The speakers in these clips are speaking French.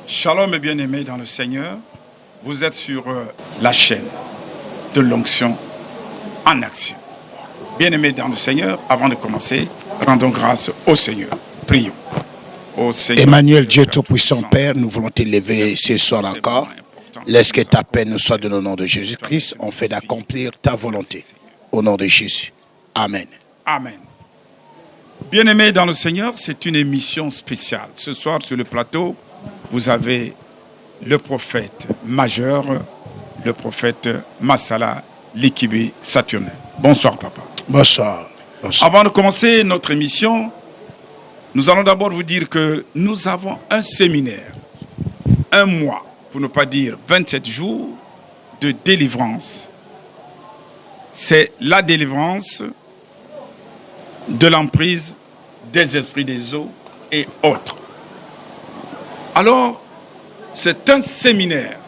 Shalom et bien-aimés dans le Seigneur, vous êtes sur la chaîne de l'onction en action. Bien-aimés dans le Seigneur, avant de commencer, rendons grâce au Seigneur. Prions. Ô Seigneur, Emmanuel, Dieu Tout-Puissant, Père, nous voulons t'élever ce soir encore. Laisse que ta paix nous soit donnée au nom de Jésus-Christ. On fait d'accomplir ta volonté. Au nom de Jésus. Amen. Amen. Bien-aimés dans le Seigneur, c'est une émission spéciale. Ce soir, sur le plateau, vous avez le prophète majeur, le prophète Massala Likibi Saturnin. Bonsoir, papa. Bonsoir. Bonsoir. Avant de commencer notre émission, nous allons d'abord vous dire que nous avons un séminaire, un mois, pour ne pas dire 27 jours de délivrance. C'est la délivrance de l'emprise des esprits des eaux et autres. Alors, c'est un séminaire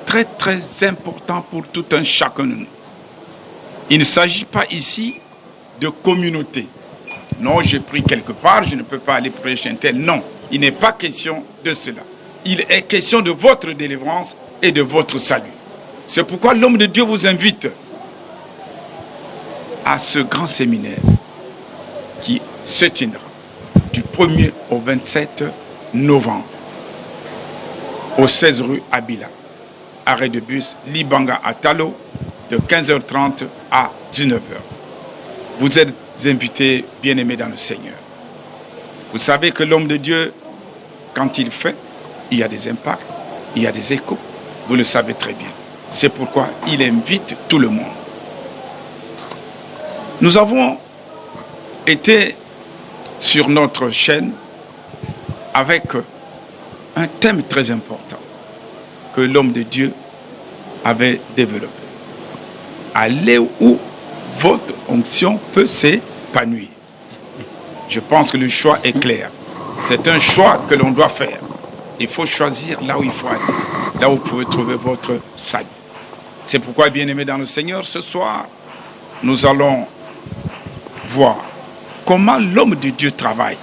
très très important pour tout un chacun de nous. Il ne s'agit pas ici de communauté. Non, j'ai pris quelque part, je ne peux pas aller prêcher un tel. Non, il n'est pas question de cela. Il est question de votre délivrance et de votre salut. C'est pourquoi l'homme de Dieu vous invite à ce grand séminaire qui se tiendra du 1er au 27 novembre au 16 rue Abila, arrêt de bus Libanga à Talo, de 15h30 à 19h. Vous êtes invités, bien-aimés dans le Seigneur. Vous savez que l'homme de Dieu, quand il fait, il y a des impacts, il y a des échos. Vous le savez très bien. C'est pourquoi il invite tout le monde. Nous avons été sur notre chaîne avec un thème très important que l'homme de Dieu avait développé. Allez où votre onction peut s'épanouir. Je pense que le choix est clair. C'est un choix que l'on doit faire. Il faut choisir là où il faut aller, là où vous pouvez trouver votre salut. C'est pourquoi, bien-aimés dans le Seigneur, ce soir, nous allons voir comment l'homme de Dieu travaille.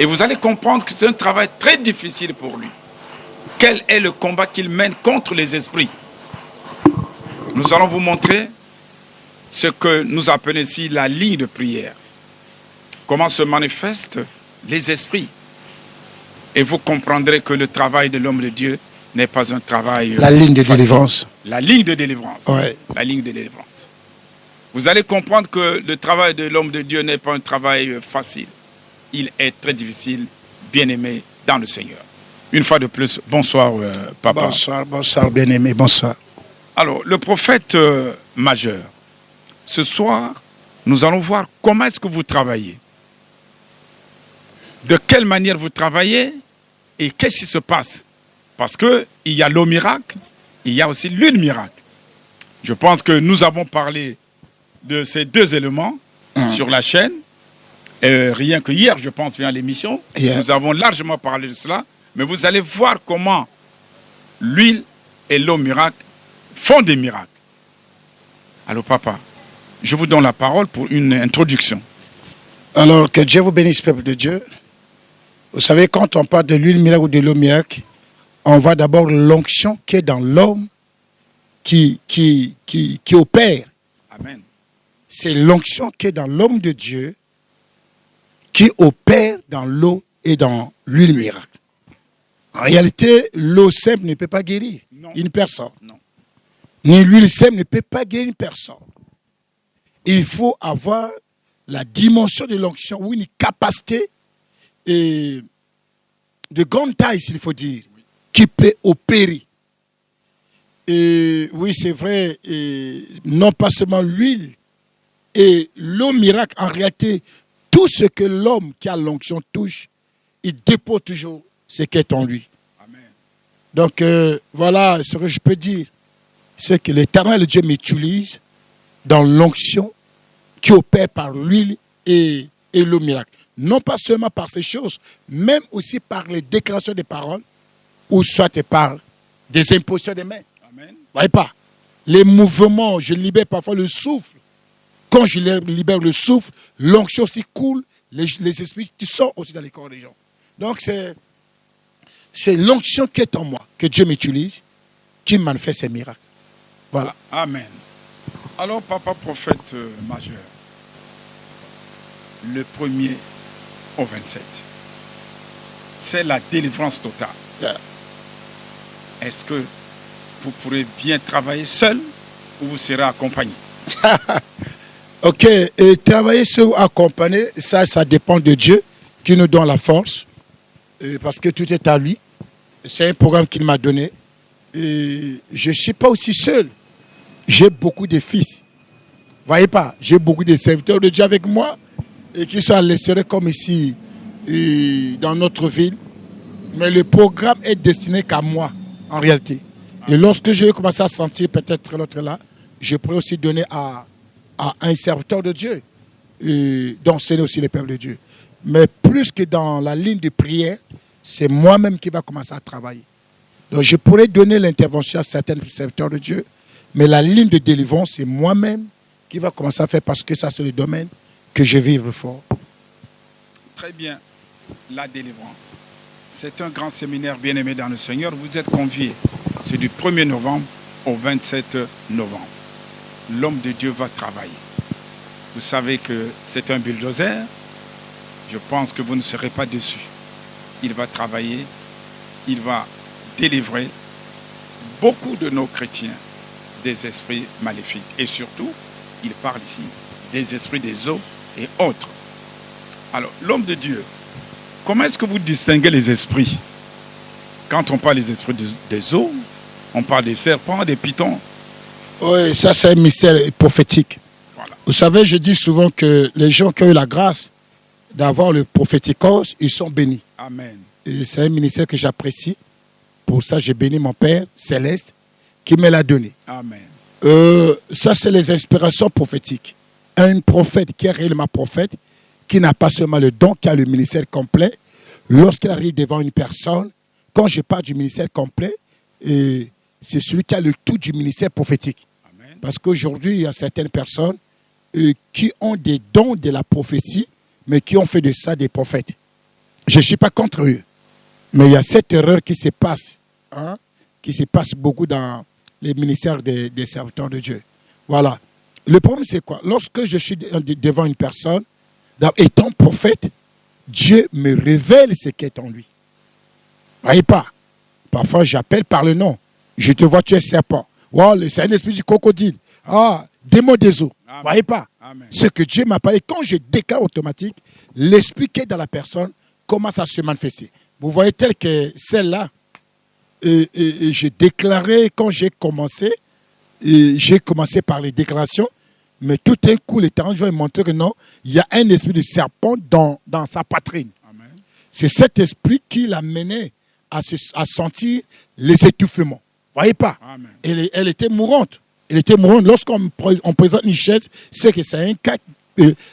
Et vous allez comprendre que c'est un travail très difficile pour lui. Quel est le combat qu'il mène contre les esprits? Nous allons vous montrer ce que nous appelons ici la ligne de prière. Comment se manifestent les esprits. Et vous comprendrez que le travail de l'homme de Dieu n'est pas un travail La ligne de facile. délivrance. La ligne de délivrance. Ouais. La ligne de délivrance. Vous allez comprendre que le travail de l'homme de Dieu n'est pas un travail facile. Il est très difficile, bien-aimé dans le Seigneur. Une fois de plus, bonsoir, papa. Bonsoir, bonsoir, bien-aimé, bonsoir. Alors, le prophète majeur, ce soir, nous allons voir comment est-ce que vous travaillez. De quelle manière vous travaillez et qu'est-ce qui se passe. Parce qu'il y a l'eau miracle, il y a aussi l'huile miracle. Je pense que nous avons parlé de ces deux éléments sur la chaîne. Rien que hier, je pense, à l'émission, nous avons largement parlé de cela. Mais vous allez voir comment l'huile et l'eau miracle font des miracles. Alors, papa, je vous donne la parole pour une introduction. Alors, que Dieu vous bénisse, peuple de Dieu. Vous savez, quand on parle de l'huile miracle ou de l'eau miracle, on voit d'abord l'onction qui est dans l'homme qui opère. Amen. C'est l'onction qui est dans l'homme de Dieu qui opère dans l'eau et dans l'huile miracle. En réalité, l'eau simple ne peut pas guérir une personne. Non. Ni l'huile simple ne peut pas guérir une personne. Il faut avoir la dimension de l'onction ou une capacité de grande taille, s'il faut dire, qui peut opérer. Et oui, c'est vrai, non pas seulement l'huile et l'eau miracle, en réalité, tout ce que l'homme qui a l'onction touche, il dépose toujours ce qui est en lui. Amen. Donc, voilà ce que je peux dire. C'est que l'Éternel Dieu m'utilise dans l'onction qui opère par l'huile et l'eau miracle. Non pas seulement par ces choses, même aussi par les déclarations des paroles, ou soit par des impositions des mains. Amen. Vous voyez pas? Les mouvements, je libère parfois le souffle. Quand je libère le souffle, l'onction aussi coule, les esprits qui sortent aussi dans les corps des gens. Donc c'est l'onction qui est en moi, que Dieu m'utilise, qui manifeste ses miracles. Voilà. Amen. Alors, papa prophète majeur, le 1er au 27, c'est la délivrance totale. Yeah. Est-ce que vous pourrez bien travailler seul ou vous serez accompagné? Ok, et travailler seul ou accompagné, ça dépend de Dieu qui nous donne la force, parce que tout est à lui. C'est un programme qu'il m'a donné. Et je ne suis pas aussi seul. J'ai beaucoup de fils. Vous voyez pas, j'ai beaucoup de serviteurs de Dieu avec moi et qui sont à l'extérieur comme ici, dans notre ville. Mais le programme est destiné qu'à moi, en réalité. Et lorsque je vais commencer à sentir peut-être l'autre là, je pourrais aussi donner à un serviteur de Dieu, d'enseigner aussi le peuple de Dieu. Mais plus que dans la ligne de prière, c'est moi-même qui va commencer à travailler. Donc je pourrais donner l'intervention à certains serviteurs de Dieu, mais la ligne de délivrance, c'est moi-même qui va commencer à faire parce que ça, c'est le domaine que je vibre fort. Très bien. La délivrance. C'est un grand séminaire bien-aimé dans le Seigneur. Vous êtes conviés. C'est du 1er novembre au 27 novembre. L'homme de Dieu va travailler. Vous savez que c'est un bulldozer. Je pense que vous ne serez pas déçus. Il va travailler. Il va délivrer beaucoup de nos chrétiens des esprits maléfiques. Et surtout, il parle ici des esprits des eaux et autres. Alors, l'homme de Dieu, comment est-ce que vous distinguez les esprits? Quand on parle des esprits des eaux, on parle des serpents, des pythons. Oui, ça c'est un mystère prophétique. Voilà. Vous savez, je dis souvent que les gens qui ont eu la grâce d'avoir le prophéticos, ils sont bénis. Amen. Et c'est un ministère que j'apprécie. Pour ça, j'ai béni mon Père céleste qui me l'a donné. Amen. Ça, c'est les inspirations prophétiques. Un prophète qui est réellement prophète, qui n'a pas seulement le don, qui a le ministère complet, lorsqu'il arrive devant une personne, quand je parle du ministère complet, c'est celui qui a le tout du ministère prophétique. Amen. Parce qu'aujourd'hui, il y a certaines personnes qui ont des dons de la prophétie, mais qui ont fait de ça des prophètes. Je ne suis pas contre eux. Mais il y a cette erreur qui se passe, qui se passe beaucoup dans les ministères des serviteurs de Dieu. Voilà. Le problème, c'est quoi? Lorsque je suis devant une personne, étant prophète, Dieu me révèle ce qui est en lui. Voyez pas? Parfois, j'appelle par le nom. Je te vois, tu es serpent. Wow, c'est un esprit du crocodile. Ah, démon des eaux. Voyez pas? Amen. Ce que Dieu m'a parlé, quand je déclare automatique, l'esprit qui est dans la personne commence à se manifester. Vous voyez, tel que celle-là, et j'ai déclaré quand j'ai commencé par les déclarations, mais tout un coup, l'Éternel va me montrer que non, il y a un esprit de serpent dans sa poitrine. Amen. C'est cet esprit qui l'a mené à sentir les étouffements. Vous voyez pas? Elle était mourante. Elle était mourante. Lorsqu'on présente une chaise, c'est que c'est un cas,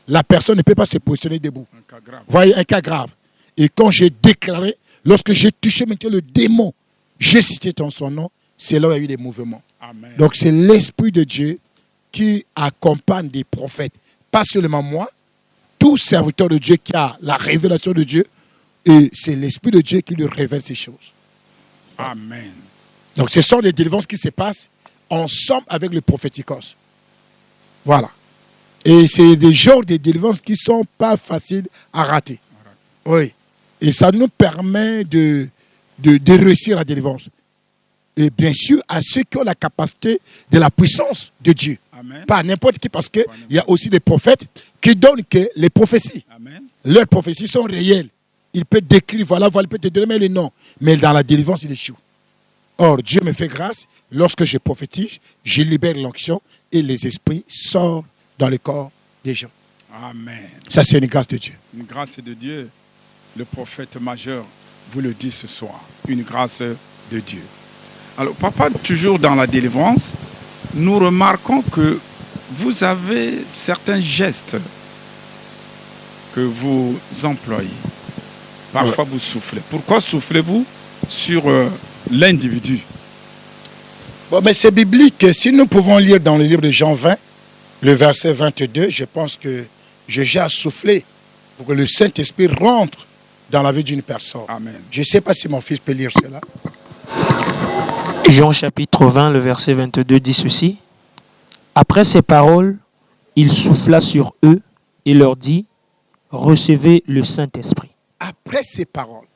la personne ne peut pas se positionner debout. Un cas grave. Vous voyez, un cas grave. Et quand j'ai déclaré, lorsque j'ai touché maintenant le démon, j'ai cité son nom, c'est là où il y a eu des mouvements. Amen. Donc c'est l'Esprit de Dieu qui accompagne des prophètes. Pas seulement moi, tout serviteur de Dieu qui a la révélation de Dieu, et c'est l'Esprit de Dieu qui lui révèle ces choses. Amen. Donc ce sont des délivrances qui se passent ensemble avec le prophéticos. Voilà. Et c'est des genres de délivrances qui ne sont pas faciles à rater. Oui. Et ça nous permet de réussir la délivrance. Et bien sûr, à ceux qui ont la capacité de la puissance de Dieu. Amen. Pas n'importe qui, parce qu'il y a aussi des prophètes qui donnent que les prophéties. Amen. Leurs prophéties sont réelles. Il peut décrire, voilà, il peut te donner les noms. Mais dans la délivrance, il échoue. Or, Dieu me fait grâce. Lorsque je prophétise, je libère l'onction et les esprits sortent dans le corps des gens. Amen. Ça, c'est une grâce de Dieu. Une grâce de Dieu. Le prophète majeur vous le dit ce soir. Une grâce de Dieu. Alors, papa, toujours dans la délivrance, nous remarquons que vous avez certains gestes que vous employez. Parfois, vous soufflez. Pourquoi soufflez-vous sur l'individu? Bon, mais c'est biblique. Si nous pouvons lire dans le livre de Jean 20, le verset 22, je pense que j'ai à souffler pour que le Saint-Esprit rentre dans la vie d'une personne. Amen. Je ne sais pas si mon fils peut lire cela. Jean chapitre 20, le verset 22 dit ceci. Après ces paroles, il souffla sur eux et leur dit, recevez le Saint-Esprit. Après ces paroles,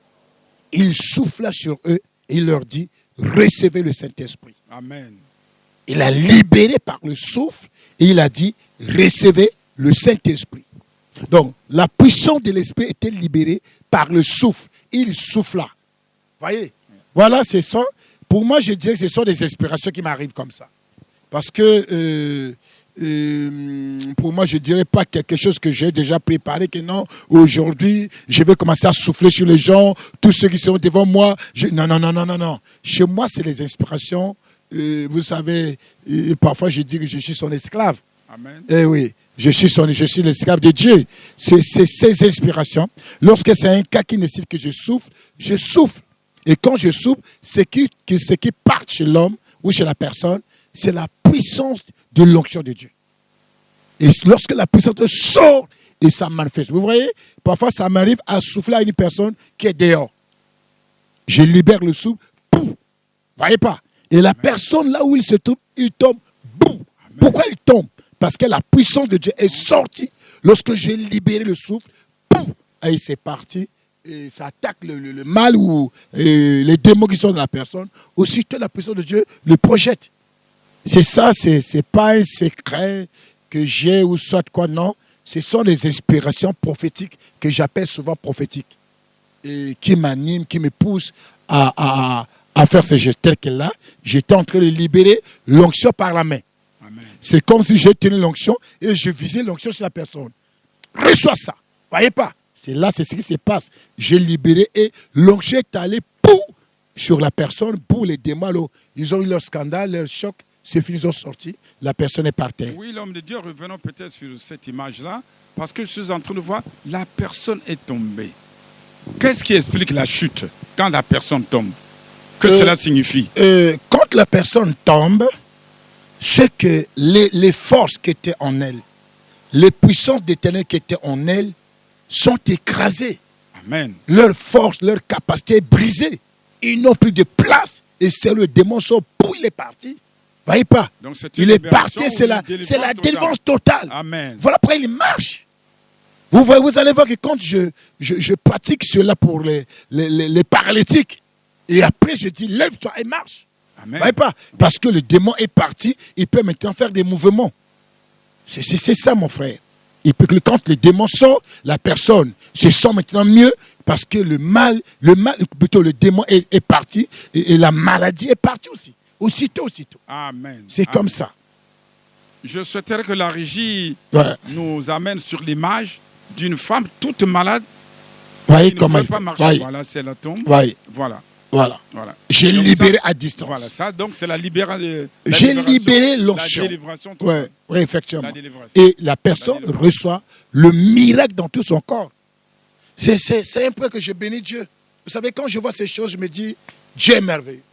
il souffla sur eux et il leur dit, recevez le Saint-Esprit. Amen. Il a libéré par le souffle et il a dit, recevez le Saint-Esprit. Donc, la puissance de l'Esprit était libérée par le souffle. Il souffla. Voyez? Voilà, c'est ça. Pour moi, je dirais que ce sont des inspirations qui m'arrivent comme ça. Parce que pour moi, je ne dirais pas quelque chose que j'ai déjà préparé, que non, aujourd'hui, je vais commencer à souffler sur les gens, tous ceux qui sont devant moi. Non. Chez moi, c'est les inspirations. Vous savez, parfois, je dis que je suis son esclave. Amen. Eh oui, je suis l'esclave de Dieu. C'est ces inspirations. Lorsque c'est un cas qui nécessite que je souffle. Et quand je souffle, ce qui part chez l'homme ou chez la personne, c'est la puissance de l'onction de Dieu. Et lorsque la puissance sort, et ça manifeste. Vous voyez, parfois ça m'arrive à souffler à une personne qui est dehors. Je libère le souffle, boum. Voyez pas. Et la personne, là où il se trouve, il tombe, boum. Pourquoi il tombe? Parce que la puissance de Dieu est sortie. Lorsque j'ai libéré le souffle, boum. Et c'est parti. Et ça attaque le mal ou les démons qui sont dans la personne. Aussitôt, la puissance de Dieu le projette. C'est ça, c'est pas un secret que j'ai ou soit quoi, non. Ce sont des inspirations prophétiques que j'appelle souvent prophétiques. Et qui m'animent, qui me poussent à faire ce geste tel que là. J'étais en train de libérer l'onction par la main. Amen. C'est comme si j'ai tenu l'onction et je visais l'onction sur la personne. Reçois ça. Voyez pas. C'est là, c'est ce qui se passe. J'ai libéré et l'onction est allé sur la personne, pour les démons. Alors, ils ont eu leur scandale, leur choc. C'est fini, ils ont sorti. La personne est par terre. Oui, l'homme de Dieu, revenons peut-être sur cette image-là, parce que je suis en train de voir, la personne est tombée. Qu'est-ce qui explique la chute quand la personne tombe? Que cela signifie? Quand la personne tombe, c'est que les forces qui étaient en elle, les puissances d'éternel qui étaient en elle, sont écrasées. Amen. Leur force, leur capacité est brisée. Ils n'ont plus de place. Et c'est le démon sort, il est parti. Voyez pas. Donc il est parti, c'est la délivrance totale. Amen. Voilà pourquoi il marche. Vous allez voir que quand je pratique cela pour les paralytiques, et après je dis lève-toi et marche. Amen. Voyez pas. Parce que le démon est parti, il peut maintenant faire des mouvements. C'est ça, mon frère. Quand le démon sort, la personne se sent maintenant mieux parce que le démon est parti et la maladie est partie aussi. Aussitôt. Amen. C'est comme ça. Je souhaiterais que la régie nous amène sur l'image d'une femme toute malade. Voyez qui comment ne peut pas marcher. voyez. Voilà, c'est la tombe. Voyez. Voilà. J'ai Donc libéré ça, à distance. Voilà, ça, donc c'est la libération. J'ai libéré l'onction. La délivrance totale. Oui, effectivement. La délivrance. Et la personne reçoit le miracle dans tout son corps. C'est un peu que je bénis Dieu. Vous savez, quand je vois ces choses, je me dis, Dieu est merveilleux.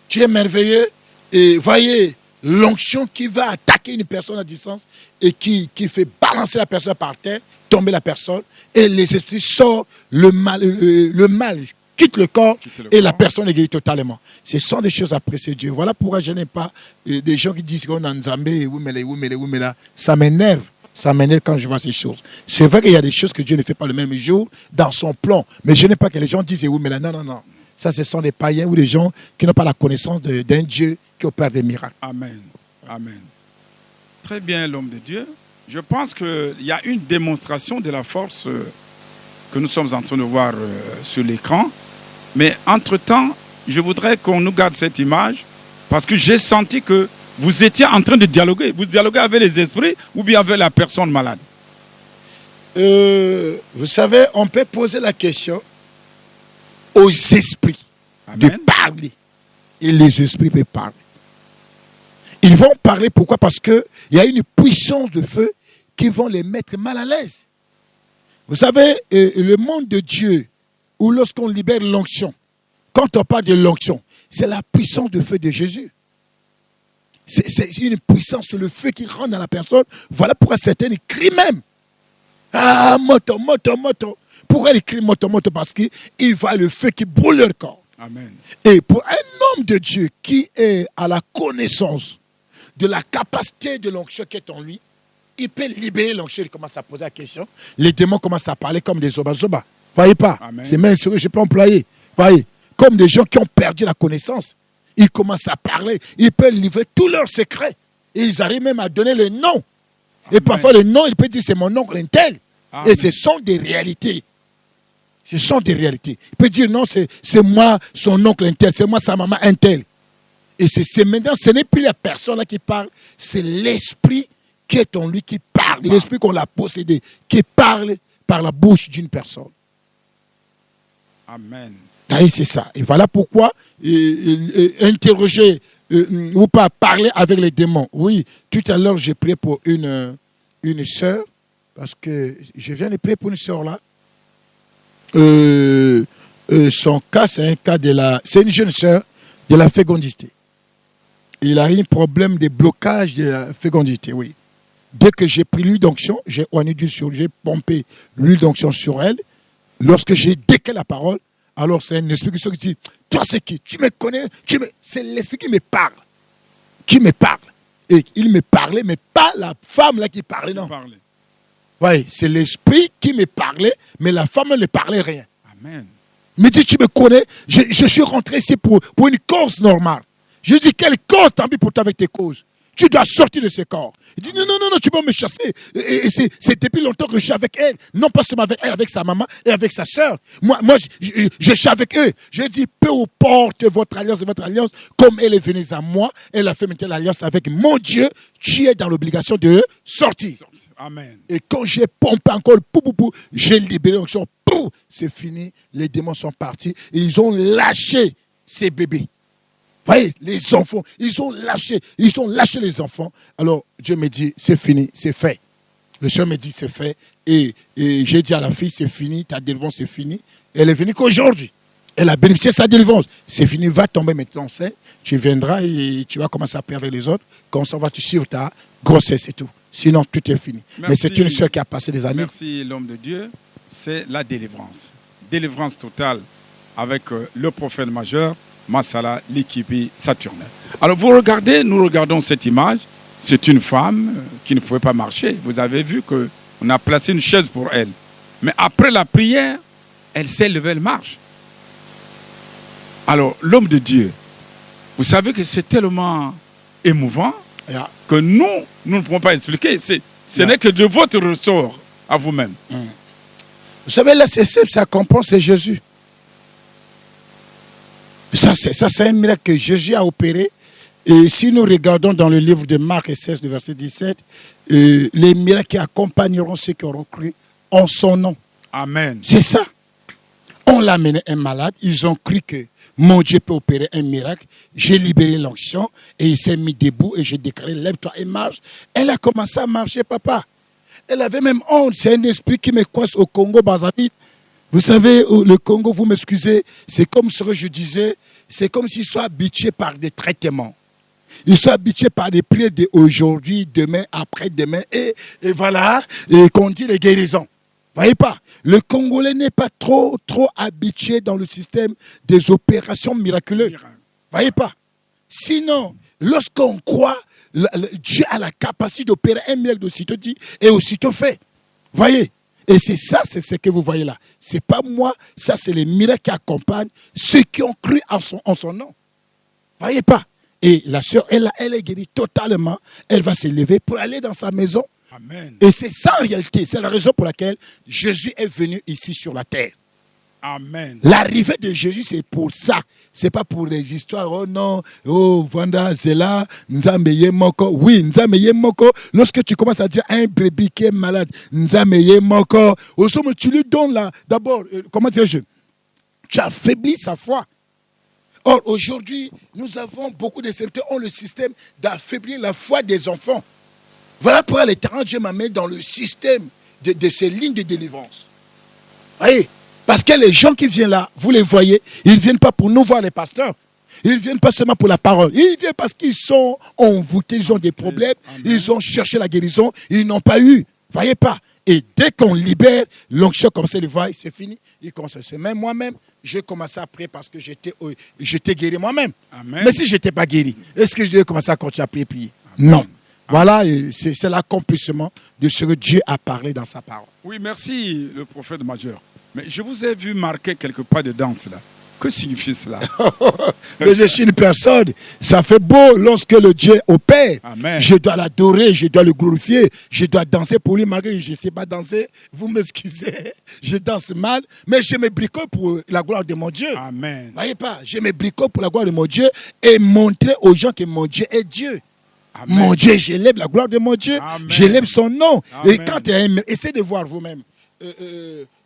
Dieu est merveilleux. Et voyez, l'onction qui va attaquer une personne à distance et qui fait balancer la personne par terre, tomber la personne, et les esprits sortent, le mal quitte le corps et la personne est guérie totalement. Ce sont des choses à apprécier Dieu. Voilà pourquoi je n'ai pas des gens qui disent qu'on a Nzambé, oui, là. Ça m'énerve. Ça m'énerve quand je vois ces choses. C'est vrai qu'il y a des choses que Dieu ne fait pas le même jour dans son plan. Mais je n'aime pas que les gens disent oui, mais là, non. Ça, ce sont des païens ou des gens qui n'ont pas la connaissance d'un Dieu qui opère des miracles. Amen. Très bien, l'homme de Dieu. Je pense qu'il y a une démonstration de la force que nous sommes en train de voir sur l'écran. Mais entre-temps, je voudrais qu'on nous garde cette image parce que j'ai senti que vous étiez en train de dialoguer. Vous dialoguez avec les esprits ou bien avec la personne malade? Vous savez, on peut poser la question aux esprits. Amen. De parler. Et les esprits peuvent parler. Ils vont parler, pourquoi? Parce qu'il y a une puissance de feu qui vont les mettre mal à l'aise. Vous savez, le monde de Dieu, où lorsqu'on libère l'onction, quand on parle de l'onction, c'est la puissance de feu de Jésus. C'est une puissance, le feu qui rentre dans la personne. Voilà pourquoi certains crient même. Ah, moto. Pourquoi il crie moto moto? Parce qu'il voit le feu qui brûle leur corps. Amen. Et pour un homme de Dieu qui est à la connaissance de la capacité de l'onction qui est en lui, il peut libérer l'onction. Il commence à poser la question. Les démons commencent à parler comme des zoba-zoba. Voyez pas? Amen. C'est même ce que je peux employer. Voyez? Comme des gens qui ont perdu la connaissance. Ils commencent à parler. Ils peuvent livrer tous leurs secrets. Et ils arrivent même à donner le nom. Et parfois, le nom, il peut dire c'est mon oncle tel. Et ce sont des réalités. Ce sont des réalités. Il peut dire non, c'est moi, son oncle tel. C'est moi, sa maman tel. Et c'est maintenant, ce n'est plus la personne là qui parle. C'est l'esprit qui est en lui qui parle. L'esprit qu'on l'a possédé. Qui parle par la bouche d'une personne. Amen. C'est ça. Et voilà pourquoi interroger ou pas parler avec les démons. Oui, tout à l'heure, j'ai prié pour une sœur, parce que je viens de prier pour une sœur là. Son cas, c'est un cas c'est une jeune sœur de la fécondité. Il a eu un problème de blocage de la fécondité, oui. Dès que j'ai pris l'huile d'onction, j'ai pompé l'huile d'onction sur elle. Lorsque j'ai décalé la parole, alors c'est un esprit qui dit, toi c'est qui? Tu me connais? C'est l'esprit qui me parle. Qui me parle. Et il me parlait, mais pas la femme là qui parlait, non. Oui, c'est l'esprit qui me parlait, mais la femme ne parlait rien. Amen. Il me dit, tu me connais? Je suis rentré ici pour une cause normale. Je dis, quelle cause tant pis pour toi avec tes causes? Tu dois sortir de ce corps. Il dit, non, tu peux me chasser. Et c'est depuis longtemps que je suis avec elle. Non pas seulement avec elle, avec sa maman et avec sa sœur. Moi je suis avec eux. Je dis, peu importe votre alliance, comme elle est venue à moi, elle a fait maintenant l'alliance avec mon Dieu, tu es dans l'obligation de sortir. Amen. Et quand j'ai pompé encore, j'ai libéré l'onction, c'est fini. Les démons sont partis et ils ont lâché ces bébés. Voyez, les enfants, ils ont lâché les enfants. Alors, Dieu me dit, c'est fini, c'est fait. Le Seigneur me dit, c'est fait. Et j'ai dit à la fille, c'est fini, ta délivrance, c'est fini. Elle est venue qu'aujourd'hui. Elle a bénéficié de sa délivrance. C'est fini, va tomber maintenant enceinte. Tu viendras et tu vas commencer à prier avec les autres. Comme ça, tu suivre ta grossesse et tout. Sinon, tout est fini. Merci. Mais c'est une sœur qui a passé des années. Merci, l'homme de Dieu. C'est la délivrance. Délivrance totale avec le prophète majeur, Massala Likibi Saturnel. Alors nous regardons cette image. C'est une femme qui ne pouvait pas marcher. Vous avez vu qu'on a placé une chaise pour elle. Mais après la prière, elle s'est levée, elle marche. Alors l'homme de Dieu, vous savez que c'est tellement émouvant que nous ne pouvons pas expliquer. Ce n'est que de votre ressort à vous-même. Vous savez, là, ça comprend, c'est Jésus. Ça, c'est un miracle que Jésus a opéré. Et si nous regardons dans le livre de Marc 16, le verset 17, les miracles qui accompagneront ceux qui auront cru en son nom. Amen. C'est ça. On l'a amené un malade. Ils ont cru que mon Dieu peut opérer un miracle. J'ai libéré l'onction et il s'est mis debout et j'ai déclaré, lève-toi et marche. Elle a commencé à marcher, papa. Elle avait même honte. C'est un esprit qui me coince au Congo, Brazzaville. Vous savez, le Congo, vous m'excusez, c'est comme ce que je disais, c'est comme s'ils sont habitués par des traitements. Ils sont habitués par des prières d'aujourd'hui, demain, après-demain, et voilà, et qu'on dit les guérisons. Voyez pas, le Congolais n'est pas trop habitué dans le système des opérations miraculeuses. Voyez pas. Sinon, lorsqu'on croit, Dieu a la capacité d'opérer un miracle aussitôt dit et aussitôt fait. Voyez. Et c'est ça, c'est ce que vous voyez là. C'est pas moi, ça c'est les miracles qui accompagnent ceux qui ont cru en son nom. Voyez pas. Et la sœur, elle est guérie totalement. Elle va se lever pour aller dans sa maison. Amen. Et c'est ça en réalité. C'est la raison pour laquelle Jésus est venu ici sur la terre. Amen. L'arrivée de Jésus, c'est pour ça. C'est pas pour les histoires. Oh non, oh, Vanda, Zela, Nzameye Moko. Oui, Nzameye Moko. Lorsque tu commences à dire un brebis qui est malade, Nzameye Moko. Au somme, tu lui donnes là. D'abord, comment dire-je? Tu affaiblis sa foi. Or, aujourd'hui, nous avons beaucoup de serviteurs ont le système d'affaiblir la foi des enfants. Voilà pourquoi l'Éternel Dieu m'amène dans le système de ces lignes de délivrance. Voyez? Parce que les gens qui viennent là, vous les voyez, ils ne viennent pas pour nous voir les pasteurs. Ils ne viennent pas seulement pour la parole. Ils viennent parce qu'ils sont envoûtés, ils ont des problèmes, ils ont cherché la guérison, ils n'ont pas eu. Voyez pas. Et dès qu'on libère l'onction comme ça, c'est fini. Il commence à se même moi-même, j'ai commencé à prier parce que j'étais guéri moi-même. Amen. Mais si je n'étais pas guéri, est-ce que je devais commencer à continuer à prier? Amen. Non. Voilà, c'est l'accomplissement de ce que Dieu a parlé dans sa parole. Oui, merci, le prophète majeur. Mais je vous ai vu marquer quelque pas de danse là. Que signifie cela? Mais je suis une personne, ça fait beau lorsque le Dieu opère. Amen. Je dois l'adorer, je dois le glorifier, je dois danser pour lui, malgré que je ne sais pas danser. Vous m'excusez, je danse mal, mais je me bricole pour la gloire de mon Dieu. Amen. Voyez pas, je me bricole pour la gloire de mon Dieu et montrer aux gens que mon Dieu est Dieu. Amen. Mon Dieu, j'élève la gloire de mon Dieu, Amen. j'élève son nom. Amen. Et quand essayez de voir vous-même,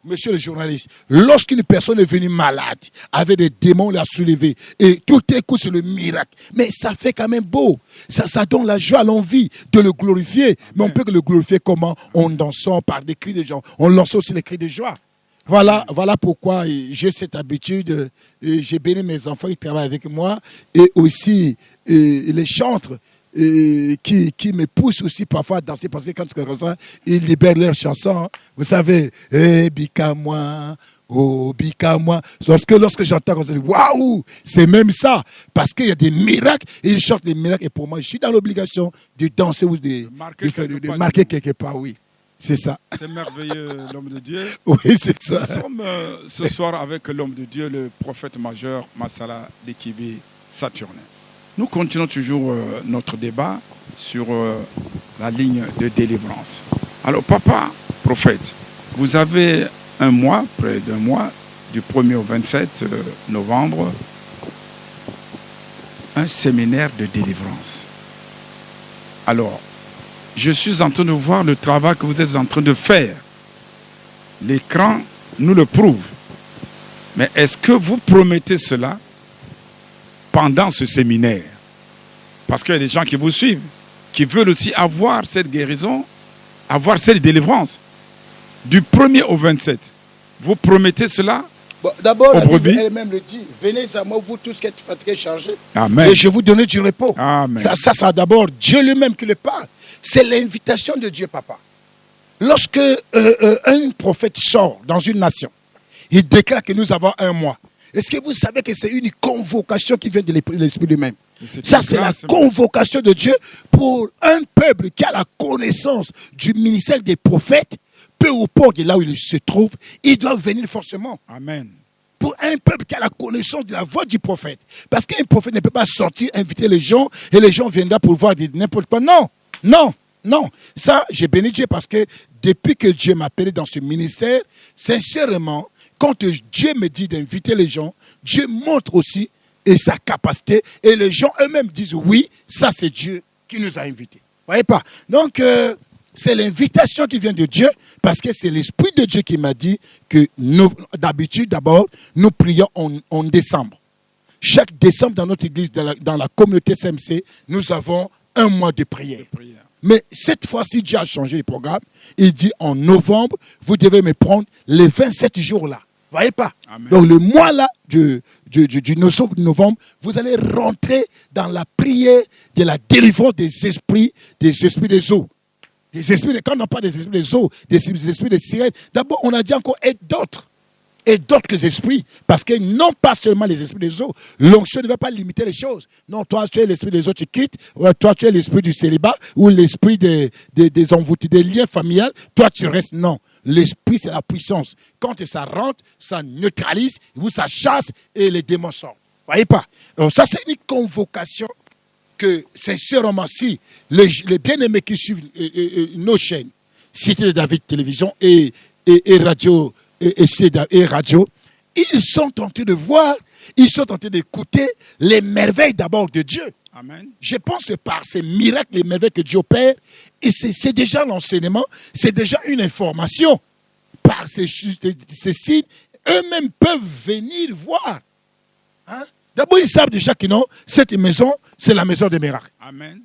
monsieur le journaliste, lorsqu'une personne est venue malade, avec des démons, l'a soulevé, et tout est coup c'est le miracle. Mais ça fait quand même beau. Ça donne la joie, l'envie de le glorifier. Mais on peut que le glorifier comment? En dansant par des cris de joie. On lance aussi les cris de joie. Voilà pourquoi j'ai cette habitude. J'ai béni mes enfants, ils travaillent avec moi. Et aussi les chantres. Qui me poussent aussi parfois à danser parce que quand c'est comme ça, ils libèrent leurs chansons. Hein. Vous savez, bika moi, oh bika moi. Lorsque j'entends comme ça, waouh, c'est même ça. Parce qu'il y a des miracles, et ils chantent les miracles. Et pour moi, je suis dans l'obligation de danser ou de marquer quelque part, oui. C'est ça. C'est merveilleux, l'homme de Dieu. Oui, c'est ça. Nous sommes ce soir avec l'homme de Dieu, le prophète majeur Massala Dikibi Saturnin. Nous continuons toujours notre débat sur la ligne de délivrance. Alors, papa, prophète, vous avez un mois, près d'un mois, du 1er au 27 novembre, un séminaire de délivrance. Alors, je suis en train de voir le travail que vous êtes en train de faire. L'écran nous le prouve. Mais est-ce que vous promettez cela pendant ce séminaire? Parce qu'il y a des gens qui vous suivent, qui veulent aussi avoir cette guérison, avoir cette délivrance. Du 1er au 27, vous promettez cela? Bon, d'abord, la Bible elle-même le dit, venez à moi, vous tous qui êtes fatigués, chargés, Amen. et je vous donnerai du repos. Amen. Ça d'abord, Dieu lui-même qui le parle. C'est l'invitation de Dieu, papa. Lorsque un prophète sort dans une nation, il déclare que nous avons un mois. Est-ce que vous savez que c'est une convocation qui vient de l'Esprit lui-même? Ça, c'est la convocation de Dieu pour un peuple qui a la connaissance du ministère des prophètes, peu ou pas de là où il se trouve, il doit venir forcément. Amen. Pour un peuple qui a la connaissance de la voix du prophète. Parce qu'un prophète ne peut pas sortir, inviter les gens, et les gens viendront pour voir n'importe quoi. Non, non, non. Ça, j'ai béni Dieu parce que depuis que Dieu m'a appelé dans ce ministère, sincèrement, quand Dieu me dit d'inviter les gens, Dieu montre aussi et sa capacité. Et les gens eux-mêmes disent oui, ça c'est Dieu qui nous a invités. Vous voyez pas? Donc, c'est l'invitation qui vient de Dieu parce que c'est l'Esprit de Dieu qui m'a dit que d'habitude, d'abord, nous prions en décembre. Chaque décembre dans notre église, dans la communauté CMC, nous avons un mois de prière. Mais cette fois-ci, Dieu a changé le programme. Il dit en novembre, vous devez me prendre les 27 jours là. Vous voyez pas? Amen. Donc le mois là du novembre, vous allez rentrer dans la prière de la délivrance des esprits des eaux. Des esprits, quand on parle des esprits des eaux, des esprits des sirènes, d'abord on a dit encore et d'autres esprits, parce que non pas seulement les esprits des eaux, l'onction ne va pas limiter les choses. Non, toi tu es l'esprit des eaux, tu quittes, toi tu es l'esprit du célibat, ou l'esprit des envoûtés, des liens familiaux, toi tu restes. Non, l'esprit c'est la puissance. Quand ça rentre, ça neutralise, ou ça chasse et les démons sortent. Vous voyez pas? Donc ça c'est une convocation que sincèrement si les bien-aimés qui suivent nos chaînes, Cité de David Télévision et Radio, et radio, ils sont en train de voir, ils sont en train d'écouter les merveilles d'abord de Dieu. Amen. Je pense que par ces miracles, les merveilles que Dieu opère, et c'est déjà l'enseignement, c'est déjà une information. Par ces signes, eux-mêmes peuvent venir voir. Hein? D'abord, ils savent déjà que non, cette maison, c'est la maison des miracles. Amen.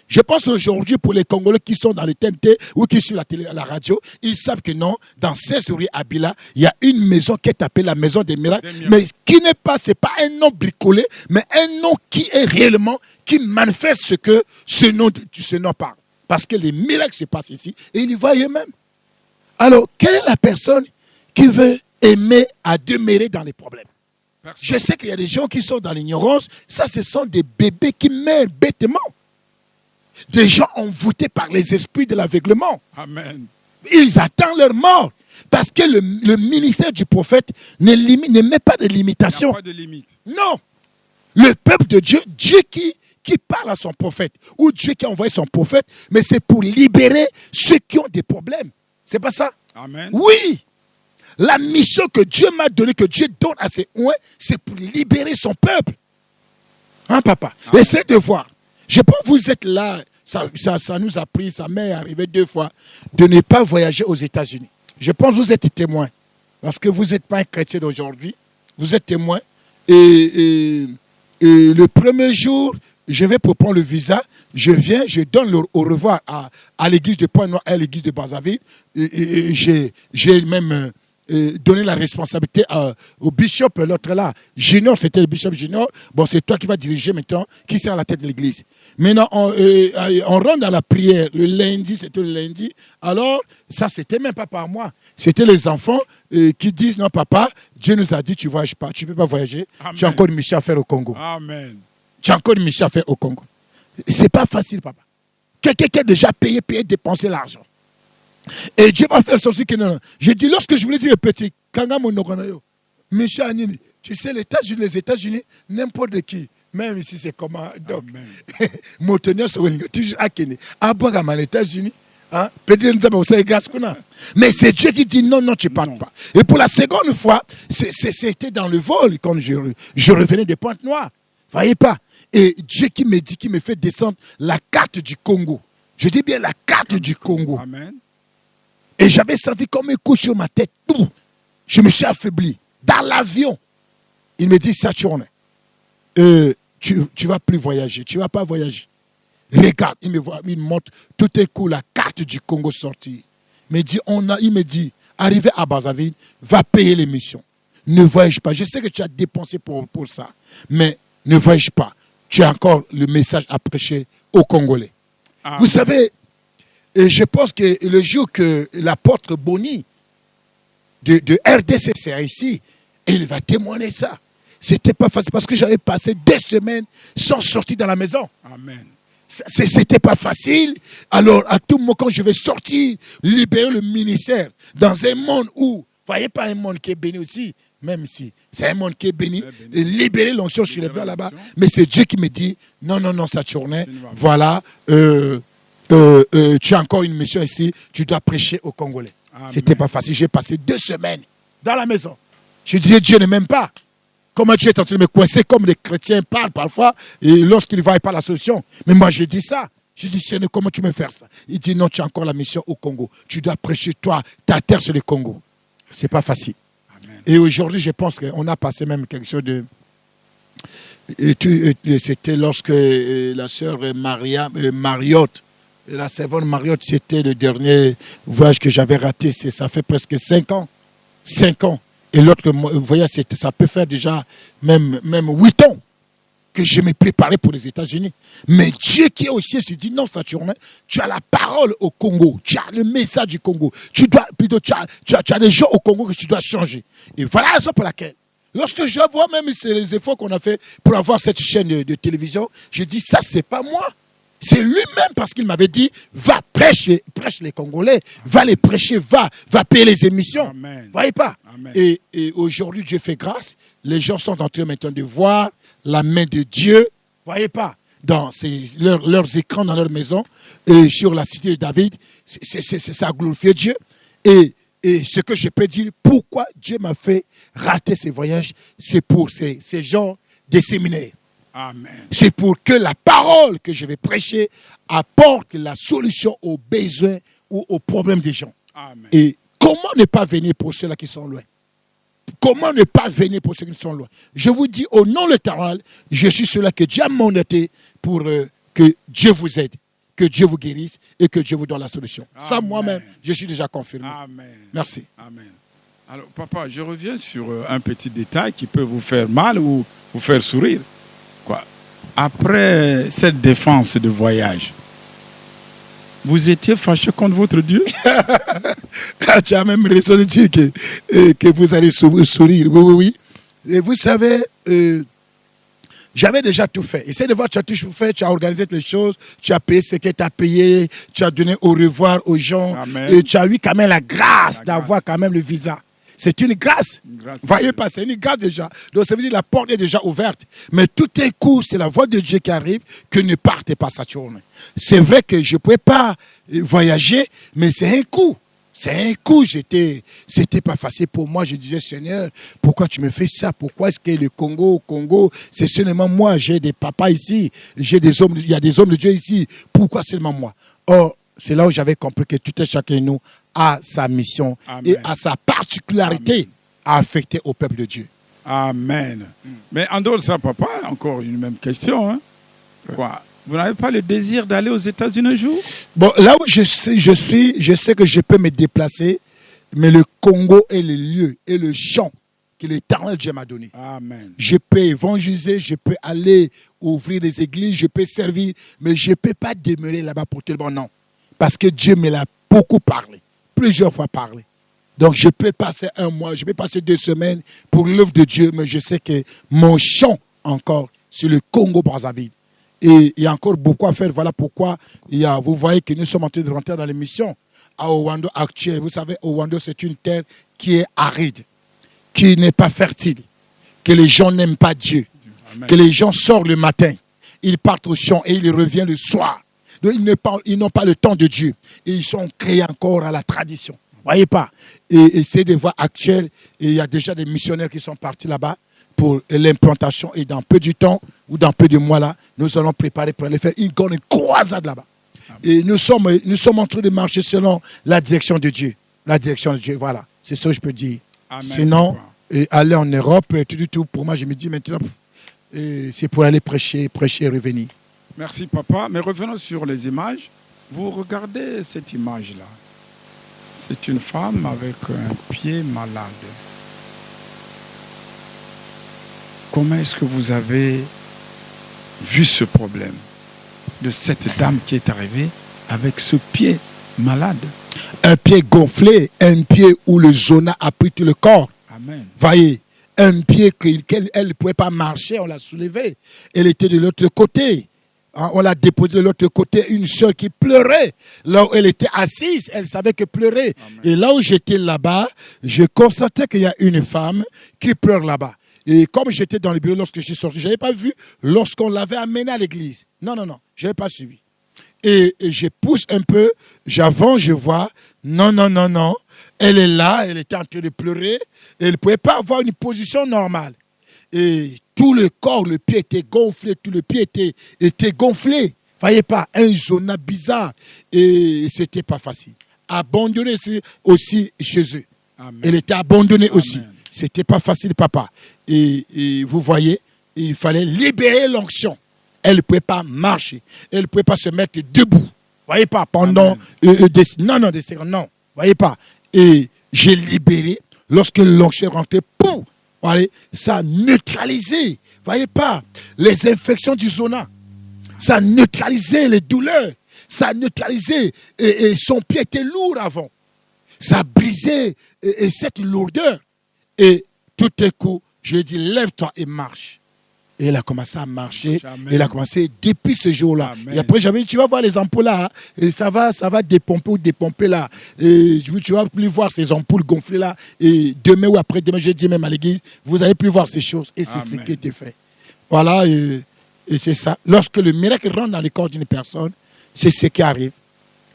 Je pense aujourd'hui pour les Congolais qui sont dans le TNT ou qui sont sur la télé, à la radio, ils savent que non, dans 16 rue Abila, il y a une maison qui est appelée la maison des miracles, mais qui n'est pas, c'est pas un nom bricolé, mais un nom qui est réellement, qui manifeste ce que ce nom parle. Parce que les miracles se passent ici et ils y voient eux-mêmes. Alors, quelle est la personne qui veut aimer à demeurer dans les problèmes? Personne. Je sais qu'il y a des gens qui sont dans l'ignorance. Ça, ce sont des bébés qui meurent bêtement. Des gens envoûtés par les esprits de l'aveuglement. Amen. Ils attendent leur mort. Parce que le ministère du prophète ne met pas de Il n'y limitation. a pas de limite. Non. Le peuple de Dieu, Dieu qui parle à son prophète, ou Dieu qui a envoyé son prophète, mais c'est pour libérer ceux qui ont des problèmes. C'est pas ça? Amen. Oui. La mission que Dieu m'a donnée, que Dieu donne à ses oins, c'est pour libérer son peuple. Hein, papa? Amen. Essayez de voir. Je pense que vous êtes là. Ça nous a pris, ça m'est arrivé 2 fois, de ne pas voyager aux États-Unis. Je pense que vous êtes témoin. Parce que vous n'êtes pas un chrétien d'aujourd'hui. Vous êtes témoin. Et le premier jour, je vais pour prendre le visa. Je viens, je donne au revoir à l'église de Pointe-Noire et à l'église de Brazzaville. Et j'ai même donné la responsabilité au bishop, l'autre là. Junior, c'était le bishop Junior. Bon, c'est toi qui vas diriger maintenant, qui sert à la tête de l'église. Maintenant, on rentre dans la prière. Le lundi, c'était le lundi. Alors, ça, c'était même pas par moi. C'était les enfants qui disent, non, papa, Dieu nous a dit, tu ne voyages pas, tu ne peux pas voyager. Amen. Tu as encore une mission à faire au Congo. Amen. Tu as encore une mission à faire au Congo. C'est pas facile, papa. Quelqu'un qui a déjà payé, dépensé l'argent. Et Dieu va faire sortir que non. Je dis, lorsque je voulais dire petit, monsieur Anini, tu sais, les États-Unis, n'importe qui, même ici c'est comment. Donc, mon teneur, c'est toujours à Kenya. À Bois, les États-Unis. Hein? Mais c'est Dieu qui dit non, non, tu ne parles pas. Et pour la seconde fois, c'était dans le vol quand je revenais de Pointe-Noire. Voyez pas? Et Dieu qui me dit, qui me fait descendre la carte du Congo. Je dis bien la carte du Congo. Amen. Et j'avais senti comme un coup sur ma tête. Je me suis affaibli. Dans l'avion, il me dit, Saturne, tu ne vas plus voyager. Tu ne vas pas voyager. Regarde, il me montre tout un coup la carte du Congo sortie. Il me dit, arrivé à Brazzaville, va payer les missions. Ne voyage pas. Je sais que tu as dépensé pour ça. Mais ne voyage pas. Tu as encore le message à prêcher aux Congolais. Ah. Vous savez, je pense que le jour que l'apôtre Boni de RDC sera ici, il va témoigner ça. C'était pas facile parce que j'avais passé 2 semaines sans sortir dans la maison. Amen. C'était pas facile. Alors, à tout moment, quand je vais sortir, libérer le ministère dans un monde où, voyez pas un monde qui est béni aussi, même si c'est un monde qui est béni, libérer l'onction sur les blancs là-bas. Mais c'est Dieu qui me dit, non, non, non, Saturnin, voilà, tu as encore une mission ici, tu dois prêcher aux Congolais. Amen. C'était pas facile. J'ai passé 2 semaines dans la maison. Je disais, Dieu ne m'aime pas. Comment Dieu est en train de me coincer comme les chrétiens parlent parfois, et lorsqu'ils ne voient pas la solution. Mais moi, je dis ça. Je dis, Seigneur, comment tu me fais ça? Il dit, non, tu as encore la mission au Congo. Tu dois prêcher, toi, ta terre sur le Congo. C'est pas facile. Amen. Et aujourd'hui, je pense qu'on a passé même quelque chose de... C'était lorsque la sœur Mariotte, la servante Mariotte, c'était le dernier voyage que j'avais raté. Ça fait presque 5 ans. 5 ans. Et l'autre, vous voyez, ça peut faire déjà même 8 ans que je me préparais pour les États-Unis. Mais Dieu qui est au ciel se dit, non, Saturnin, tu as la parole au Congo, tu as le message du Congo, tu as les gens au Congo que tu dois changer. Et voilà la raison pour laquelle, lorsque je vois même les efforts qu'on a fait pour avoir cette chaîne de télévision, je dis, ça, c'est pas moi. C'est lui-même parce qu'il m'avait dit, va prêche les Congolais, va les prêcher, va payer les émissions. Vous voyez pas? Amen. Et aujourd'hui, Dieu fait grâce. Les gens sont en train maintenant de voir la main de Dieu. Vous voyez pas? Dans leurs écrans dans leur maison et sur la cité de David, ça a glorifié Dieu. Et ce que je peux dire, pourquoi Dieu m'a fait rater ces voyages, c'est pour ces gens des séminaires. Amen. C'est pour que la parole que je vais prêcher apporte la solution aux besoins ou aux problèmes des gens. Amen. Et comment ne pas venir pour ceux-là qui sont loin? Comment ne pas venir pour ceux qui sont loin? Je vous dis, au nom de l'Éternel, je suis celui que Dieu a mandaté pour que Dieu vous aide, que Dieu vous guérisse et que Dieu vous donne la solution. Amen. Ça, moi-même, je suis déjà confirmé. Amen. Merci. Amen. Alors, papa, je reviens sur un petit détail qui peut vous faire mal ou vous faire sourire. Quoi? Après cette défense de voyage, Vous étiez fâché contre votre Dieu? Tu as même raison de dire que vous allez sourire. Oui, oui, oui. Et vous savez, j'avais déjà tout fait. Essaye de voir, tu as tout fait, tu as organisé les choses, tu as payé ce que tu as payé, tu as donné au revoir aux gens. Amen. Et tu as eu quand même la grâce d'avoir quand même le visa. C'est une grâce. Voyez pas, c'est une grâce déjà. Donc ça veut dire que la porte est déjà ouverte. Mais tout est coup, c'est la voix de Dieu qui arrive, que ne partez pas cette journée. C'est vrai que je ne pouvais pas voyager, mais c'est un coup. C'est un coup, c'était pas facile pour moi. Je disais, Seigneur, pourquoi tu me fais ça? Pourquoi est-ce que le Congo, c'est seulement moi? J'ai des papas ici, il y a des hommes de Dieu ici. Pourquoi seulement moi? Or, c'est là où j'avais compris que tout un chacun de nous a sa mission. Amen. Et a sa particularité. Amen. À affecter au peuple de Dieu. Amen. Mais en dehors de ça, papa, encore une même question. Hein? Quoi? Vous n'avez pas le désir d'aller aux États-Unis un jour? Bon, là où je sais que je peux me déplacer, mais le Congo est le lieu et le champ que l'Éternel Dieu m'a donné. Amen. Je peux évangéliser, je peux aller ouvrir des églises, je peux servir, mais je ne peux pas demeurer là-bas pour tout le monde, non. Parce que Dieu me l'a beaucoup parlé, plusieurs fois parlé. Donc je peux passer un mois, je peux passer 2 semaines pour l'œuvre de Dieu, mais je sais que mon champ encore, c'est le Congo-Brazzaville. Et il y a encore beaucoup à faire. Voilà pourquoi vous voyez que nous sommes en train de rentrer dans l'émission à Owando actuel. Vous savez, Owando, c'est une terre qui est aride, qui n'est pas fertile, que les gens n'aiment pas Dieu, Amen. Que les gens sortent le matin, ils partent au champ et ils reviennent le soir. Donc, ils n'ont pas le temps de Dieu. Et ils sont créés encore à la tradition. Vous voyez pas? Et c'est des voies actuelles. Et il y a déjà des missionnaires qui sont partis là-bas pour l'implantation. Et dans peu de temps, ou dans peu de mois là, nous allons préparer pour aller faire une grande croisade là-bas. Amen. Et nous sommes en train de marcher selon la direction de Dieu. La direction de Dieu, voilà. C'est ça que je peux dire. Amen. Sinon, aller en Europe, tout, pour moi, je me dis maintenant, c'est pour aller prêcher et revenir. Merci, papa. Mais revenons sur les images. Vous regardez cette image-là. C'est une femme avec un pied malade. Comment est-ce que vous avez vu ce problème de cette dame qui est arrivée avec ce pied malade? Un pied gonflé, un pied où le zona a pris tout le corps. Amen. Voyez, un pied qu'elle ne pouvait pas marcher, on l'a soulevée. Elle était de l'autre côté. On l'a déposée de l'autre côté, une sœur qui pleurait. Là où elle était assise, elle savait que pleurait. Amen. Et là où j'étais là-bas, je constatais qu'il y a une femme qui pleure là-bas. Et comme j'étais dans le bureau lorsque je suis sorti, je n'avais pas vu lorsqu'on l'avait amenée à l'église. Non, je n'avais pas suivi. Et je pousse un peu, j'avance, je vois, non. Elle est là, elle était en train de pleurer. Elle ne pouvait pas avoir une position normale. Et tout le corps, le pied était gonflé, tout le pied était gonflé. Voyez pas, un zona bizarre. Et c'était pas facile. Abandonnée aussi chez eux. Amen. Elle était abandonnée Amen. Aussi. C'était pas facile, papa. Et vous voyez, il fallait libérer l'onction. Elle ne pouvait pas marcher. Elle ne pouvait pas se mettre debout. Voyez pas, pendant des secondes, non. Voyez pas. Et j'ai libéré. Lorsque l'onction est rentrée, pouf, voyez, ça a neutralisé. Voyez pas, les infections du zona. Ça a neutralisé les douleurs. Ça a neutralisé. Et son pied était lourd avant. Ça a brisé cette lourdeur. Et tout à coup, je lui ai dit, lève-toi et marche. Et elle a commencé à marcher. Amen. Elle a commencé depuis ce jour-là. Amen. Et après, j'avais dit, tu vas voir les ampoules là. Hein, et ça va dépomper là. Et tu vas plus voir ces ampoules gonflées là. Et demain ou après-demain, je dis même à l'église, vous n'allez plus voir ces choses. Et c'est ce qui était fait. Voilà, et c'est ça. Lorsque le miracle rentre dans le corps d'une personne, c'est ce qui arrive.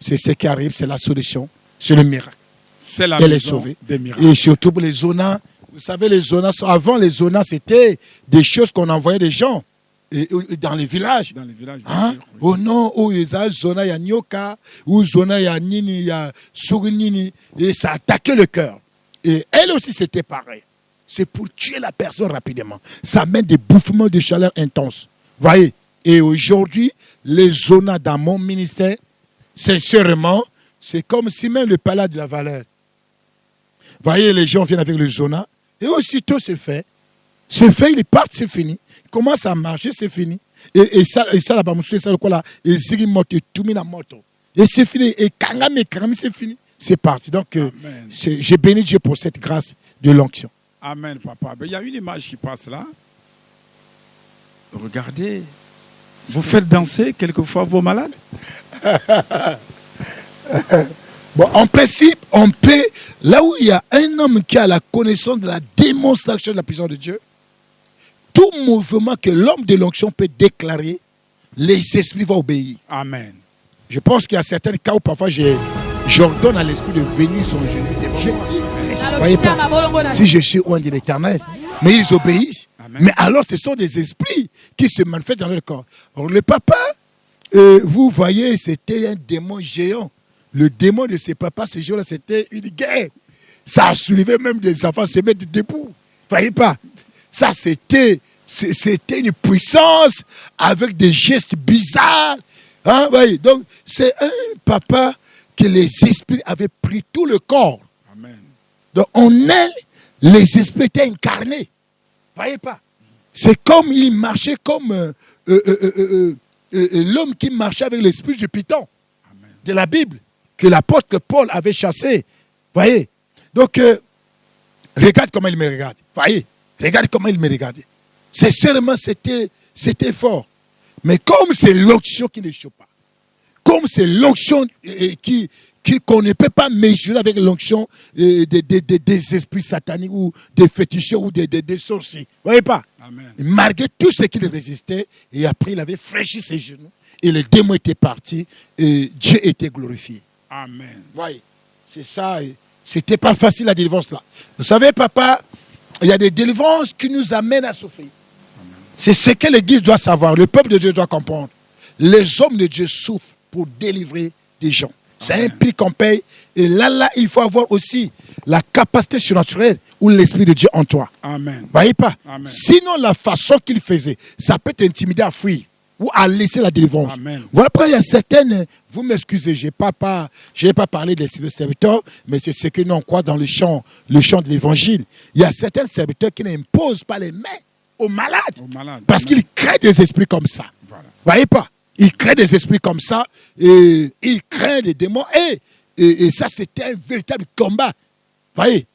C'est ce qui arrive, c'est la solution. C'est le miracle. C'est la Elle est sauvée. Des miracles. Et surtout pour les zonas. Vous savez, les zonas, avant les zonas, c'était des choses qu'on envoyait des gens dans les villages. Dans les villages, hein? sûr, oui. Oh non, où il y a zona, il y a nyoka, où zona, il y a nini, il y a surinini. Et ça attaquait le cœur. Et elle aussi, c'était pareil. C'est pour tuer la personne rapidement. Ça mène des bouffements de chaleur intenses. Voyez. Et aujourd'hui, les zonas dans mon ministère, sincèrement, c'est comme si même le palais de la valeur. Voyez, les gens viennent avec le zona. Et aussitôt, c'est fait. C'est fait, ils partent, c'est fini. Ils commencent à marcher, c'est fini. Et ça là-bas, c'est ça, quoi là. Et ziri moto, tout mis la moto. Et c'est fini. Et Kangam, c'est fini. C'est parti. Donc, j'ai béni Dieu pour cette grâce de l'onction. Amen, papa. Il y a une image qui passe là. Regardez. Vous faites danser quelquefois vos malades? Bon, en principe, on peut, là où il y a un homme qui a la connaissance de la démonstration de la puissance de Dieu, tout mouvement que l'homme de l'onction peut déclarer, les esprits vont obéir. Amen. Je pense qu'il y a certains cas où parfois j'ordonne à l'esprit de venir sur le genou. Je dis, voyez pas, si je suis loin de l'Éternel, mais ils obéissent. Amen. Mais alors ce sont des esprits qui se manifestent dans leur corps. Alors le papa, vous voyez, c'était un démon géant. Le démon de ses papas, ce jour-là, c'était une guerre. Ça a soulevé même des enfants se mettre debout. Voyez pas? Ça, c'était une puissance avec des gestes bizarres. Hein, voyez? Donc, c'est un papa que les esprits avaient pris tout le corps. Amen. Donc, en elle, les esprits étaient incarnés. Voyez pas? C'est comme il marchait comme l'homme qui marchait avec l'esprit du Python. Amen. De la Bible, que l'apôtre Paul avait chassé. Voyez? Donc, regarde comment il me regarde. Voyez? Regarde comment il me regarde. Sincèrement, c'était fort. Mais comme c'est l'onction qui ne choque pas, comme c'est l'onction qu'on ne peut pas mesurer avec l'onction des esprits sataniques ou des féticheurs ou des sorciers. Vous voyez pas? Amen. Malgré tout ce qu'il résistait, et après il avait fraîchi ses genoux, et le démon était parti, et Dieu était glorifié. Amen. Voyez, c'est ça. C'était pas facile la délivrance là. Vous savez, papa, il y a des délivrances qui nous amènent à souffrir. Amen. C'est ce que l'Église doit savoir, le peuple de Dieu doit comprendre. Les hommes de Dieu souffrent pour délivrer des gens. C'est un prix qu'on paye. Et là, il faut avoir aussi la capacité surnaturelle ou l'Esprit de Dieu en toi. Amen. Voyez pas? Amen. Sinon, la façon qu'il faisait, ça peut t'intimider à fuir ou à laisser la délivrance. Amen. Voilà pourquoi il y a certaines, vous m'excusez, je n'ai pas parlé des serviteurs, mais c'est ce que nous on croit dans le chant de l'évangile. Il y a certains serviteurs qui n'imposent pas les mains aux malades. Parce qu'ils créent des esprits comme ça. Voilà. Voyez pas? Ils créent des esprits comme ça, et ils créent des démons, et ça c'était un véritable combat. Voyez?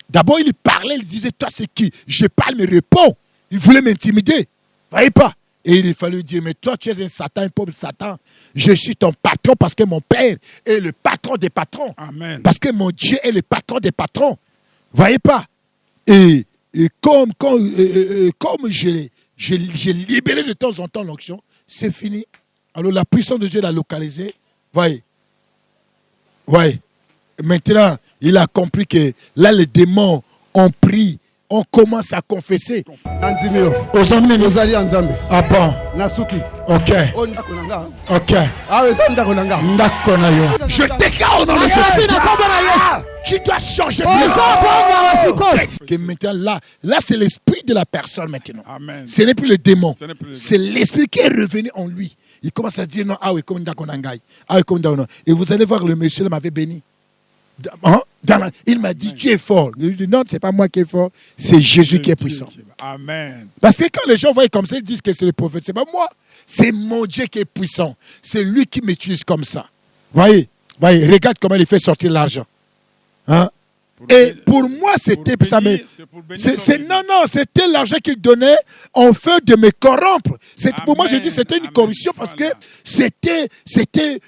D'abord il parlait, il disait, toi c'est qui? Je parle, mais réponds. Il voulait m'intimider. Voyez pas? Et il fallait dire, mais toi tu es un Satan, un pauvre Satan. Je suis ton patron parce que mon Père est le patron des patrons. Amen. Parce que mon Dieu est le patron des patrons. Voyez pas? Et comme j'ai libéré de temps en temps l'onction, c'est fini. Alors la puissance de Dieu l'a localisé. Voyez. Voyez. Maintenant, il a compris que là, les démons ont pris, on commence à confesser. Ah bon. Ok. Ok. Je déclare au nom de Jésus. Tu dois changer de vie. Que maintenant, là c'est l'esprit de la personne maintenant. Amen. Ce n'est plus le démon. C'est l'esprit qui est revenu en lui. Il commence à dire non, ah oui, comme Dakonangai. Ah oui, comme Dakonangai. Et vous allez voir, le monsieur m'avait béni. Il m'a dit, tu es fort. Je lui ai dit, non, ce n'est pas moi qui est fort, c'est Jésus qui est puissant. Amen. Parce que quand les gens voient comme ça, ils disent que c'est le prophète. Ce n'est pas moi. C'est mon Dieu qui est puissant. C'est lui qui m'utilise comme ça. Voyez, regarde comment il fait sortir l'argent. Hein? Et pour moi, c'était ça. Mais c'était l'argent qu'il donnait en fait de me corrompre. Pour moi, je dis c'était une corruption parce que c'était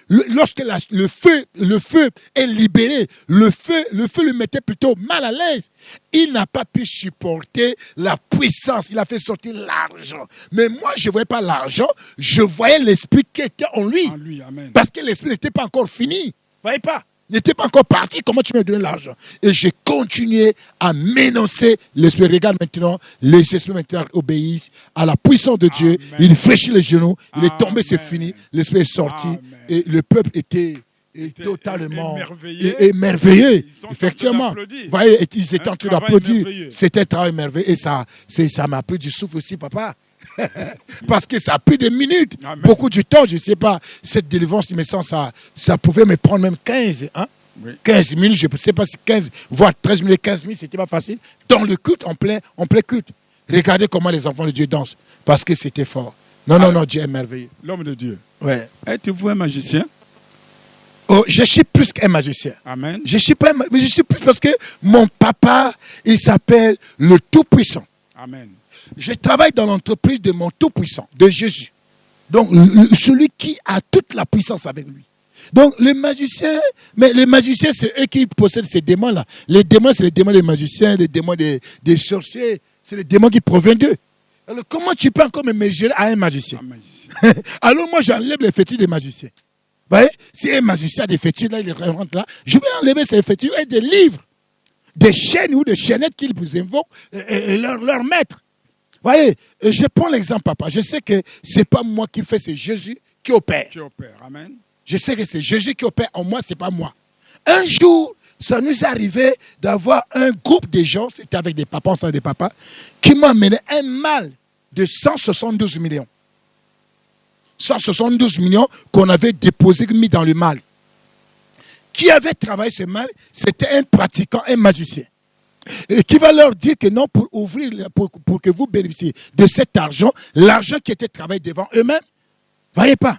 lorsque le feu est libéré, le feu le mettait plutôt mal à l'aise. Il n'a pas pu supporter la puissance. Il a fait sortir l'argent. Mais moi, je ne voyais pas l'argent. Je voyais l'esprit qui était en lui. Amen. Parce que l'esprit n'était pas encore fini. Vous voyez pas? N'était pas encore parti, comment tu m'as donné l'argent? Et j'ai continué à m'énoncer l'esprit. Regarde maintenant, les esprits maintenant obéissent à la puissance de Dieu. Amen. Il fraîchit les genoux, il est tombé, c'est fini. L'esprit est sorti. Amen. Et le peuple était totalement émerveillé. Effectivement. Vous voyez, ils étaient en train d'applaudir. C'était un travail merveilleux. Et ça m'a pris du souffle aussi, papa. Parce que ça a pris des minutes. Amen. Beaucoup du temps, je ne sais pas. Cette délivrance, il me semble, ça pouvait me prendre même 15. Hein? Oui. 15 minutes, je ne sais pas si 15, voire 13 minutes, 15 minutes, ce n'était pas facile. Dans le culte, en plein culte. Regardez comment les enfants de Dieu dansent. Parce que c'était fort. Non, Dieu est merveilleux. L'homme de Dieu. Ouais. Êtes-vous un magicien? Oh, je suis plus qu'un magicien. Amen. Je suis pas, mais je suis plus parce que mon papa, il s'appelle le Tout-Puissant. Amen. Je travaille dans l'entreprise de mon Tout-Puissant, de Jésus. Donc, celui qui a toute la puissance avec lui. Donc, les magiciens, c'est eux qui possèdent ces démons-là. Les démons, c'est les démons des magiciens, les démons des sorciers, c'est les démons qui proviennent d'eux. Alors, comment tu peux encore me mesurer à un magicien? Alors, moi, j'enlève les fétiches des magiciens. Vous voyez, si un magicien a des fétiches, là, il rentre là, je vais enlever ces fétiches et des livres, des chaînes ou des chaînettes qu'ils vous invoquent et leur maître. Vous voyez, je prends l'exemple, papa. Je sais que ce n'est pas moi qui fais, c'est Jésus qui opère. Qui opère. Amen. Je sais que c'est Jésus qui opère en moi, ce n'est pas moi. Un jour, ça nous est arrivé d'avoir un groupe de gens, c'était avec des papas, ensemble des papas, qui m'ont amené un mal de 172 millions. 172 millions qu'on avait déposé, mis dans le mal. Qui avait travaillé ce mal, c'était un pratiquant, un magicien. Et qui va leur dire que non, pour ouvrir, pour que vous bénéficiez de cet argent, l'argent qui était travaillé devant eux-mêmes, voyez pas.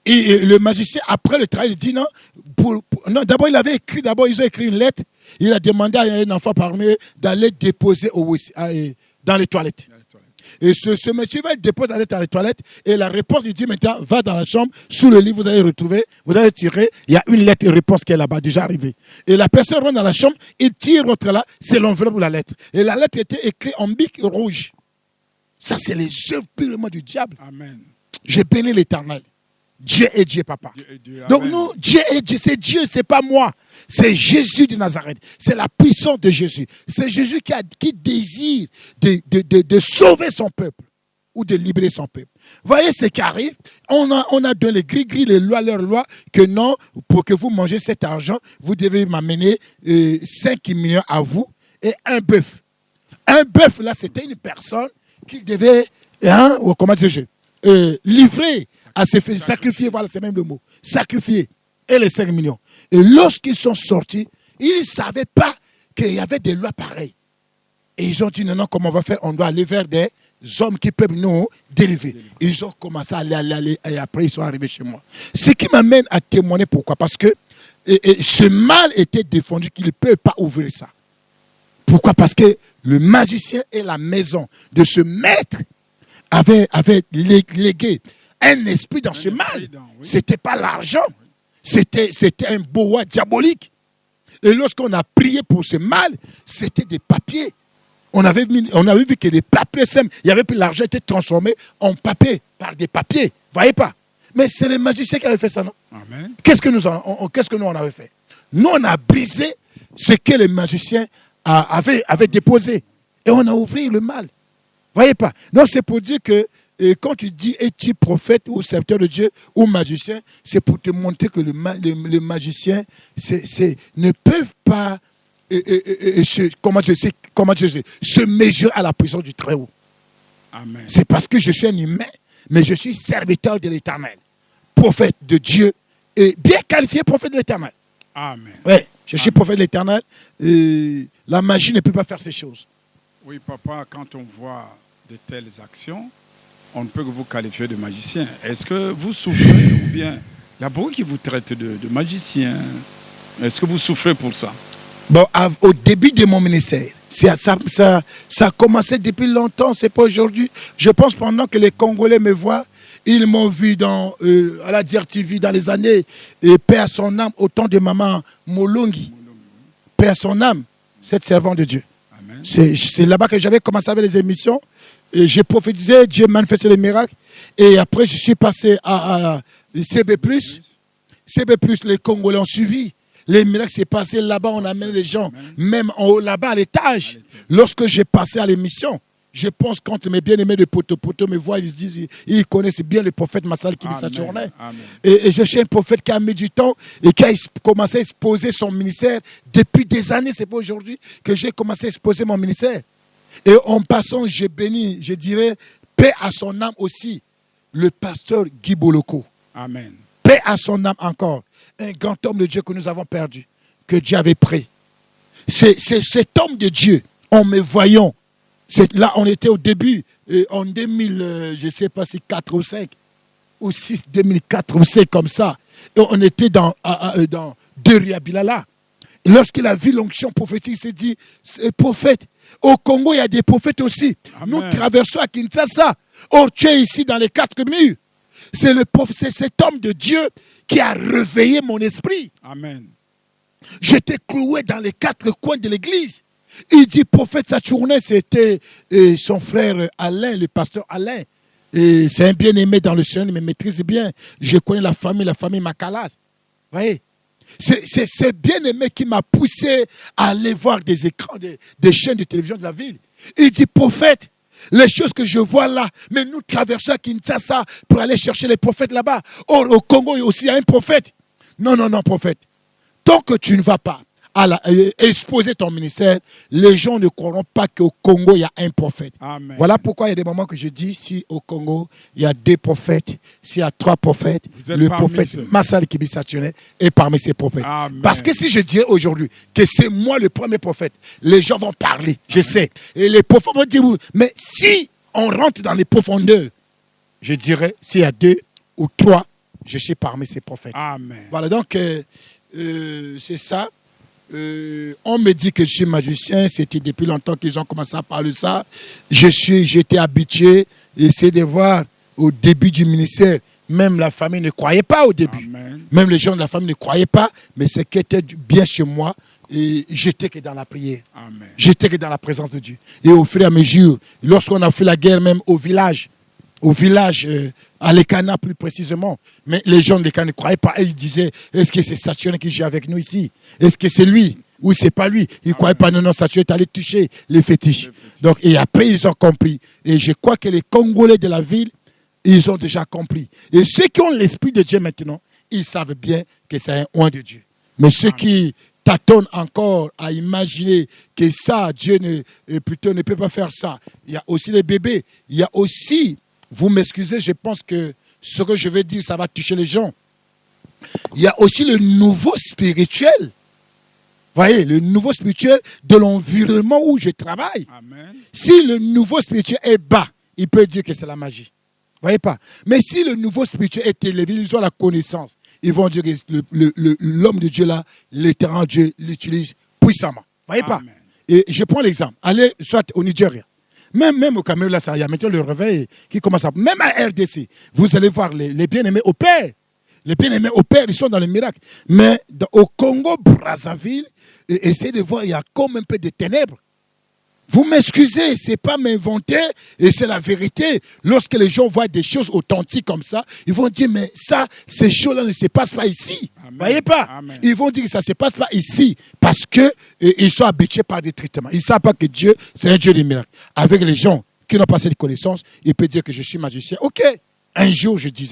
Et le magicien, après le travail, il dit non. Non, d'abord, ils ont écrit une lettre. Il a demandé à un enfant parmi eux d'aller déposer dans les toilettes. Et ce monsieur va déposer dans les toilettes. Et la réponse, il dit maintenant, va dans la chambre, sous le lit, vous allez retrouver, vous allez tirer. Il y a une lettre et réponse qui est là-bas, déjà arrivée. Et la personne rentre dans la chambre, il tire l'autre là, c'est l'enveloppe de la lettre. Et la lettre était écrite en bic rouge. Ça, c'est les œuvres purement du diable. Amen. Je bénis l'Éternel. Dieu est Dieu, papa. Dieu, donc nous, Dieu est Dieu, c'est pas moi. C'est Jésus de Nazareth. C'est la puissance de Jésus. C'est Jésus qui désire de sauver son peuple ou de libérer son peuple. Voyez ce qui arrive. On a donné les gris-gris, les lois, leurs lois, que non, pour que vous mangez cet argent, vous devez m'amener 5 millions à vous et un bœuf. Un bœuf, là, c'était une personne qui devait, comment dire, livrer à ses fils, sacrifier, voilà, c'est même le mot, sacrifier, et les 5 millions. Et lorsqu'ils sont sortis, ils ne savaient pas qu'il y avait des lois pareilles. Et ils ont dit, non, comment on va faire? On doit aller vers des hommes qui peuvent nous délivrer. Ils ont commencé à aller, et après ils sont arrivés chez moi. Ce qui m'amène à témoigner, pourquoi? Parce que ce mal était défendu, qu'il ne peut pas ouvrir ça. Pourquoi? Parce que le magicien et la maison de ce maître avait légué un esprit dans ce mal. Ce n'était pas l'argent. C'était un boa diabolique. Et lorsqu'on a prié pour ce mal, c'était des papiers. On avait vu que les papiers simples, il y avait plus l'argent était transformé en papier, par des papiers. Vous voyez pas? Mais c'est les magiciens qui avaient fait ça, non? Amen. Qu'est-ce que nous on avait fait? Nous, on a brisé ce que les magiciens avaient déposé. Et on a ouvert le mal. Voyez pas? Non, c'est pour dire que quand tu dis es-tu prophète ou serviteur de Dieu ou magicien, c'est pour te montrer que le magicien ne peuvent pas se mesurer à la puissance du Très-Haut. Amen. C'est parce que je suis un humain, mais je suis serviteur de l'Éternel, prophète de Dieu et bien qualifié prophète de l'Éternel. Amen. Oui, je suis prophète de l'Éternel. La magie ne peut pas faire ces choses. Oui, papa, quand on voit de telles actions, on ne peut que vous qualifier de magicien. Est-ce que vous souffrez ou bien il y a beaucoup qui vous traitent de magicien? Est-ce que vous souffrez pour ça? Bon, au début de mon ministère, ça a commencé depuis longtemps, c'est pas aujourd'hui. Je pense pendant que les Congolais me voient, ils m'ont vu à la DRTV dans les années, paix à son âme, au temps de maman Molongi. Paix à son âme, cette servante de Dieu. C'est là-bas que j'avais commencé avec les émissions. Et j'ai prophétisé, Dieu manifestait les miracles. Et après, je suis passé à CB+. CB+, les Congolais ont suivi. Les miracles s'est passé là-bas, on amène les gens, même en haut là-bas à l'étage. Lorsque j'ai passé à l'émission, je pense quand mes bien-aimés de Poto me voient, ils se disent, ils connaissent bien le prophète Massal qui dit sa journée. Et je suis un prophète qui a mis du temps et qui a commencé à exposer son ministère depuis des années. C'est pas aujourd'hui que j'ai commencé à exposer mon ministère. Et en passant, je bénis, je dirais, paix à son âme aussi, le pasteur Guy Boloko. Amen. Paix à son âme encore. Un grand homme de Dieu que nous avons perdu, que Dieu avait pris. C'est cet homme de Dieu, en me voyant, là on était au début, en 2000, je ne sais pas si 4 ou 5, ou 6, 2004 ou 5 comme ça, Et on était dans Deriabilala. Lorsqu'il a vu l'onction prophétique, il s'est dit, prophète, au Congo, il y a des prophètes aussi. Amen. Nous traversons à Kinshasa. Or, tu es ici dans les 4 murs. C'est cet homme de Dieu qui a réveillé mon esprit. Amen. J'étais cloué dans les 4 coins de l'église. Il dit, prophète, sa journée, c'était son frère Alain, le pasteur Alain. Et c'est un bien-aimé dans le Seigneur, il me maîtrise bien. Je connais la famille Makalas. Vous voyez? C'est bien-aimé qui m'a poussé à aller voir des écrans, des chaînes de télévision de la ville. Il dit, prophète, les choses que je vois là, mais nous traversons à Kinshasa pour aller chercher les prophètes là-bas. Or, au Congo, il y a aussi un prophète. Non, prophète. Tant que tu ne vas pas exposer ton ministère, les gens ne croiront pas qu'au Congo, il y a un prophète. Amen. Voilà pourquoi il y a des moments que je dis, si au Congo, il y a 2 prophètes, s'il y a 3 prophètes, le prophète Massal Kibisationné est parmi ces prophètes. Amen. Parce que si je dirais aujourd'hui que c'est moi le premier prophète, les gens vont parler, je sais. Et les prophètes vont dire, mais si on rentre dans les profondeurs, je dirais, s'il y a 2 ou 3, je suis parmi ces prophètes. Amen. Voilà, donc c'est ça. On me dit que je suis magicien, c'était depuis longtemps qu'ils ont commencé à parler de ça. J'étais habitué, essayer de voir au début du ministère, même la famille ne croyait pas au début. Amen. Même les gens de la famille ne croyaient pas, mais ce qui était bien chez moi, et j'étais que dans la prière. Amen. J'étais que dans la présence de Dieu. Et au fur et à mesure, lorsqu'on a fait la guerre même au village, à l'Ekana plus précisément. Mais les gens de l'Ekana ne croyaient pas. Et ils disaient, est-ce que c'est Saturne qui joue avec nous ici? Est-ce que c'est lui? Ou c'est pas lui? Ils ne croyaient pas, non, Saturne est allé toucher les fétiches. Donc, et après, ils ont compris. Et je crois que les Congolais de la ville, ils ont déjà compris. Et ceux qui ont l'esprit de Dieu maintenant, ils savent bien que c'est un oint de Dieu. Mais ceux qui tâtonnent encore à imaginer que ça, Dieu ne peut pas faire ça. Il y a aussi les bébés. Il y a aussi... Vous m'excusez, je pense que ce que je vais dire, ça va toucher les gens. Il y a aussi le nouveau spirituel. Vous voyez, le nouveau spirituel de l'environnement où je travaille. Amen. Si le nouveau spirituel est bas, il peut dire que c'est la magie. Vous voyez pas? Mais si le nouveau spirituel est élevé, ils ont la connaissance. Ils vont dire que l'homme de Dieu là, l'éternel Dieu l'utilise puissamment. Vous voyez pas? Amen. Et je prends l'exemple. Allez, soit au Nigeria. Même au Cameroun, là, il y a maintenant le réveil qui commence à... Même à RDC, vous allez voir les bien-aimés opèrent. Les bien-aimés opèrent, ils sont dans le miracle. Mais au Congo, Brazzaville, essayez de voir, il y a comme un peu de ténèbres. Vous m'excusez, ce n'est pas m'inventer, et c'est la vérité. Lorsque les gens voient des choses authentiques comme ça, ils vont dire, mais ça, ces choses-là ne se passent pas ici. Vous voyez pas? Amen. Ils vont dire que ça ne se passe pas ici, parce qu'ils sont habitués par des traitements. Ils ne savent pas que Dieu, c'est un Dieu des miracles. Avec les gens qui n'ont pas cette connaissance, ils peuvent dire que je suis magicien. Ok, un jour, je dis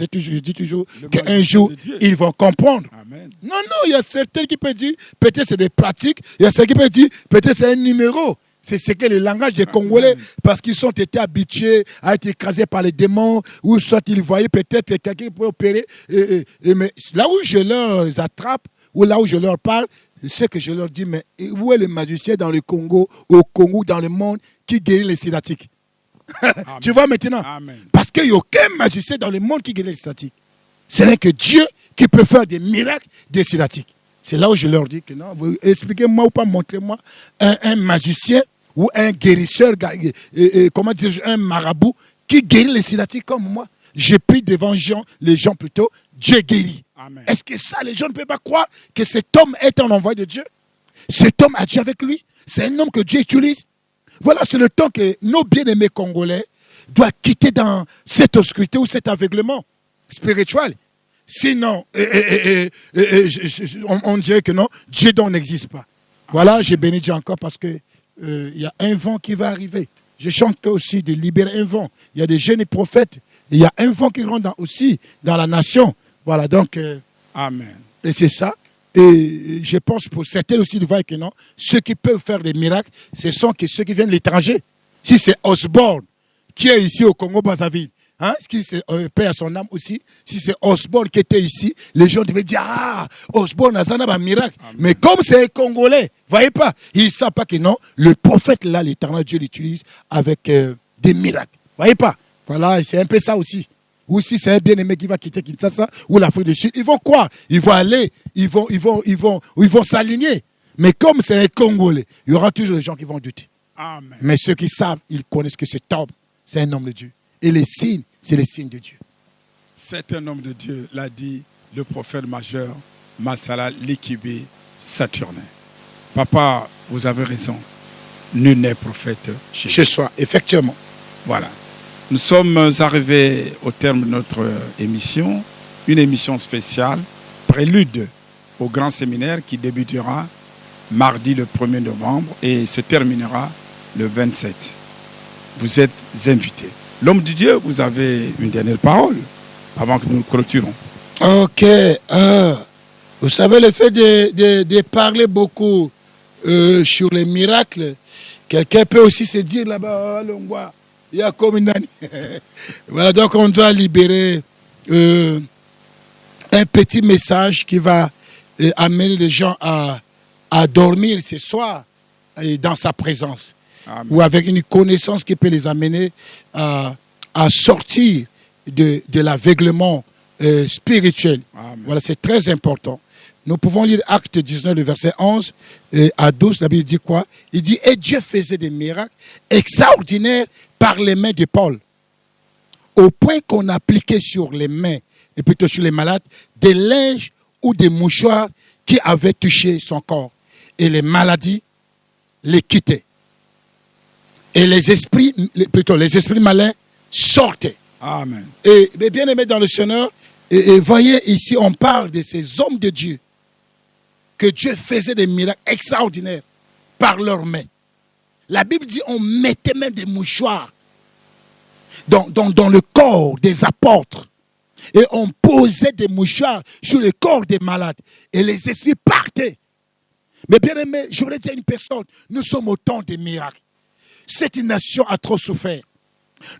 toujours qu'un jour, ils vont comprendre. Amen. Non, il y a certains qui peuvent dire, peut-être c'est des pratiques, il y a certains qui peuvent dire, peut-être c'est un numéro. C'est ce que le langage des Congolais, parce qu'ils ont été habitués à être écrasés par les démons, ou soit ils voyaient peut-être quelqu'un qui pouvait opérer. Mais là où je leur attrape, ou là où je leur parle, c'est que je leur dis, mais où est le magicien dans le Congo, au Congo, dans le monde, qui guérit les sciatiques? Tu vois maintenant? Amen. Parce qu'il n'y a aucun magicien dans le monde qui guérit les sciatiques. Ce n'est que Dieu qui peut faire des miracles des sciatiques. C'est là où je leur dis que non, vous expliquez-moi ou pas, montrez-moi un magicien ou un guérisseur, comment dire, un marabout qui guérit les sciatiques comme moi. Je prie devant les gens plutôt, Dieu guérit. Amen. Est-ce que ça, les gens ne peuvent pas croire que cet homme est un envoyé de Dieu? Cet homme a Dieu avec lui. C'est un homme que Dieu utilise. Voilà, c'est le temps que nos bien-aimés Congolais doivent quitter dans cette obscurité ou cet aveuglement spirituel. Sinon, on dirait que non, Dieu donc n'existe pas. Voilà, j'ai béni Dieu encore parce que il y a un vent qui va arriver. Je chante aussi de libérer un vent. Il y a des jeunes prophètes. Il y a un vent qui rentre aussi dans la nation. Voilà, donc, Amen. et c'est ça. Et je pense pour certains aussi de voir que non, ceux qui peuvent faire des miracles, ce sont que ceux qui viennent de l'étranger. Si c'est Osborne qui est ici au Congo-Brazzaville, hein, qui paie à son âme aussi, si c'est Osborne qui était ici, les gens devaient dire, ah, Osborne a un miracle. Amen. Mais comme c'est un Congolais, voyez pas, ils ne savent pas que non, le prophète là, l'éternel Dieu l'utilise avec des miracles. Voyez pas. Voilà, c'est un peu ça aussi. ou si c'est un bien-aimé qui va quitter Kinshasa ou l'Afrique du Sud, ils vont quoi? Ils vont aller, ils vont s'aligner. Mais comme c'est un Congolais, il y aura toujours des gens qui vont douter. Amen. Mais ceux qui savent, ils connaissent que cet homme, c'est un homme de Dieu. Et les signes, c'est les signes de Dieu. C'est un homme de Dieu, l'a dit le prophète majeur Massala Likibé Saturnin. Papa, vous avez raison. Nul n'est prophète Chez soi, effectivement. Voilà. Nous sommes arrivés au terme de notre émission, une émission spéciale, prélude au grand séminaire qui débutera mardi le 1er novembre et se terminera le 27. Vous êtes invités. L'homme de Dieu, vous avez une dernière parole avant que nous clôturons. Ok. Vous savez, le fait de parler beaucoup sur les miracles, quelqu'un peut aussi se dire là-bas, il y a comme une année. Voilà, donc on doit libérer un petit message qui va amener les gens à dormir ce soir dans sa présence. Amen. Ou avec une connaissance qui peut les amener à sortir de l'aveuglement spirituel. Amen. Voilà, c'est très important. Nous pouvons lire Acte 19, le verset 11 à 12. La Bible dit quoi? Il dit, et Dieu faisait des miracles extraordinaires par les mains de Paul, au point qu'on appliquait sur les mains, et plutôt sur les malades, des linges ou des mouchoirs qui avaient touché son corps. Et les maladies les quittaient. Et les esprits malins sortaient. Amen. Et bien aimés dans le Seigneur, et voyez ici, on parle de ces hommes de Dieu, que Dieu faisait des miracles extraordinaires par leurs mains. La Bible dit on mettait même des mouchoirs dans le corps des apôtres. Et on posait des mouchoirs sur le corps des malades. Et les esprits partaient. Mais bien aimé, je voudrais dire à une personne, nous sommes au temps des miracles. Cette nation a trop souffert.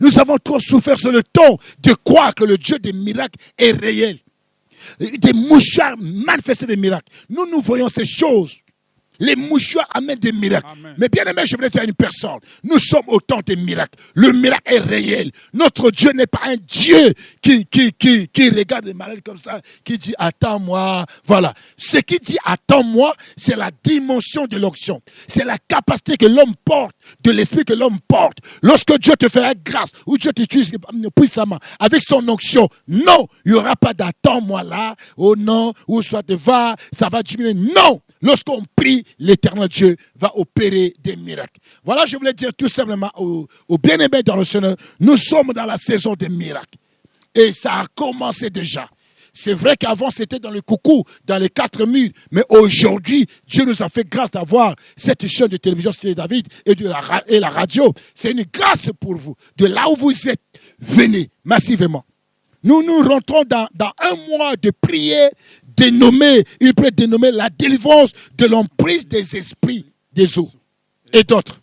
Nous avons trop souffert sur le temps de croire que le Dieu des miracles est réel. Des mouchoirs manifestent des miracles. Nous voyons ces choses. Les mouchoirs amènent des miracles. Amen. Mais bien aimé, je voudrais dire à une personne, nous sommes au temps des miracles. Le miracle est réel. Notre Dieu n'est pas un Dieu qui regarde les malades comme ça, qui dit attends-moi. Voilà. Ce qui dit attends-moi, c'est la dimension de l'onction. C'est la capacité que l'homme porte, de l'esprit que l'homme porte. Lorsque Dieu te fait la grâce, ou Dieu t'utilise puissamment avec son onction, non, il n'y aura pas d'attends-moi là, oh non, ou soit de va, ça va diminuer. Non! Lorsqu'on prie, l'Éternel Dieu va opérer des miracles. Voilà, je voulais dire tout simplement aux bien-aimés dans le Seigneur, nous sommes dans la saison des miracles. Et ça a commencé déjà. C'est vrai qu'avant, c'était dans le coucou, dans les 4 murs. Mais aujourd'hui, Dieu nous a fait grâce d'avoir cette chaîne de télévision Cité David et la radio. C'est une grâce pour vous. De là où vous êtes, venez massivement. Nous rentrons dans un mois de prière il peut dénommer la délivrance de l'emprise des esprits des eaux et d'autres.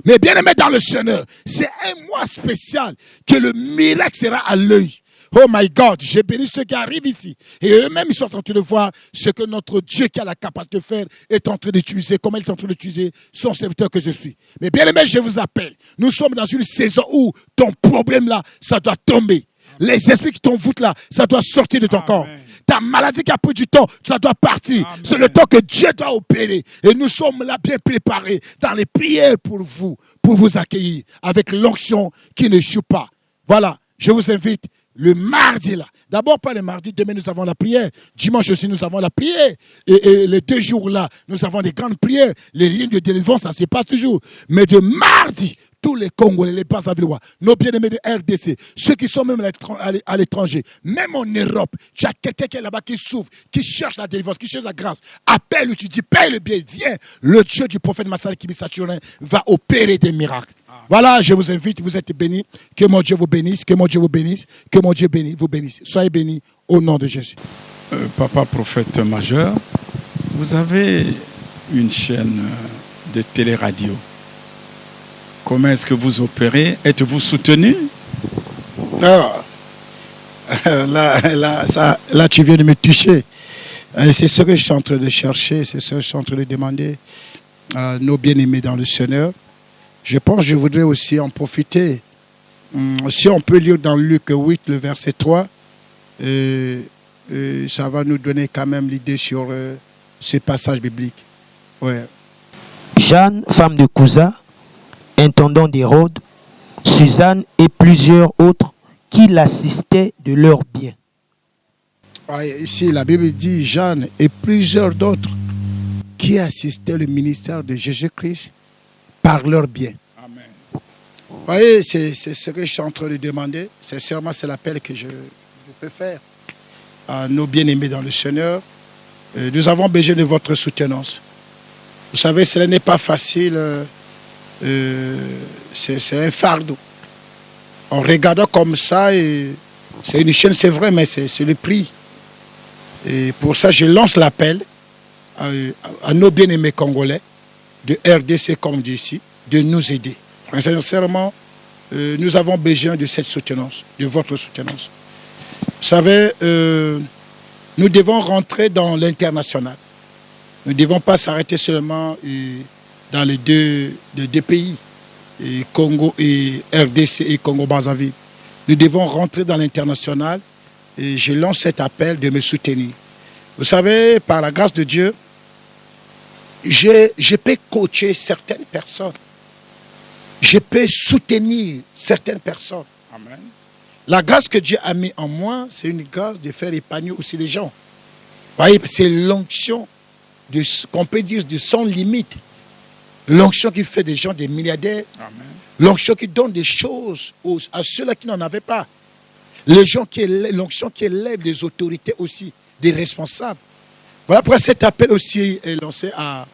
Mais bien aimé dans le Seigneur, c'est un mois spécial que le miracle sera à l'œil. Oh my God, j'ai béni ceux qui arrivent ici. Et eux-mêmes, ils sont en train de voir ce que notre Dieu qui a la capacité de faire est en train d'utiliser, comment il est en train d'utiliser son serviteur que je suis. Mais bien aimé, je vous appelle. Nous sommes dans une saison où ton problème là, ça doit tomber. Les esprits qui t'envoûtent là, ça doit sortir de ton corps. Ta maladie qui a pris du temps, ça doit partir. Amen. C'est le temps que Dieu doit opérer. Et nous sommes là bien préparés dans les prières pour vous accueillir avec l'onction qui ne joue pas. Voilà, je vous invite le mardi là. D'abord pas le mardi, demain nous avons la prière. Dimanche aussi nous avons la prière. Et les 2 jours là, nous avons des grandes prières. Les lignes de délivrance, ça se passe toujours. Mais de mardi, tous les Congolais, les Brazzavilleois, nos bien-aimés de RDC, ceux qui sont même à l'étranger, même en Europe, tu as quelqu'un qui est là-bas qui souffre, qui cherche la délivrance, qui cherche la grâce. Appelle-le, tu dis, paye le billet, viens. Le Dieu du prophète Massala Likibé Saturnin va opérer des miracles. Voilà, je vous invite, vous êtes bénis. Que mon Dieu vous bénisse, que mon Dieu vous bénisse, que mon Dieu vous bénisse. Soyez bénis au nom de Jésus. Papa prophète majeur, vous avez une chaîne de télé-radio. Comment est-ce que vous opérez? Êtes-vous soutenu? Là, tu viens de me toucher. C'est ce que je suis en train de chercher, c'est ce que je suis en train de demander à nos bien-aimés dans le Seigneur. Je pense que je voudrais aussi en profiter Si on peut lire dans Luc 8, le verset 3, ça va nous donner quand même l'idée sur ce passage biblique. Ouais. Jeanne, femme de Cousa, intendant d'Hérode, Suzanne et plusieurs autres qui l'assistaient de leurs biens. Ouais, ici, la Bible dit Jeanne et plusieurs d'autres qui assistaient le ministère de Jésus-Christ par leurs biens. Amen. Vous voyez, c'est ce que je suis en train de demander. Sincèrement, c'est l'appel que je peux faire à nos bien-aimés dans le Seigneur. Nous avons besoin de votre soutenance. Vous savez, cela n'est pas facile. C'est un fardeau. En regardant comme ça, c'est une chaîne, c'est vrai, mais c'est le prix. Et pour ça, je lance l'appel à nos bien-aimés congolais, de RDC comme d'ici, de nous aider. Sincèrement, nous avons besoin de cette soutenance, de votre soutenance. Vous savez, nous devons rentrer dans l'international. Nous ne devons pas s'arrêter seulement dans les deux pays, Congo et RDC et Congo-Brazzaville. Nous devons rentrer dans l'international et je lance cet appel de me soutenir. Vous savez, par la grâce de Dieu, je peux coacher certaines personnes. Je peux soutenir certaines personnes. Amen. La grâce que Dieu a mis en moi, c'est une grâce de faire épanouir aussi les gens. Vous voyez, c'est l'onction, qu'on peut dire, de sans limite. L'onction qui fait des gens des milliardaires. Amen. L'onction qui donne des choses à ceux-là qui n'en avaient pas. L'onction qui élève des autorités aussi, des responsables. Voilà pourquoi cet appel aussi est lancé à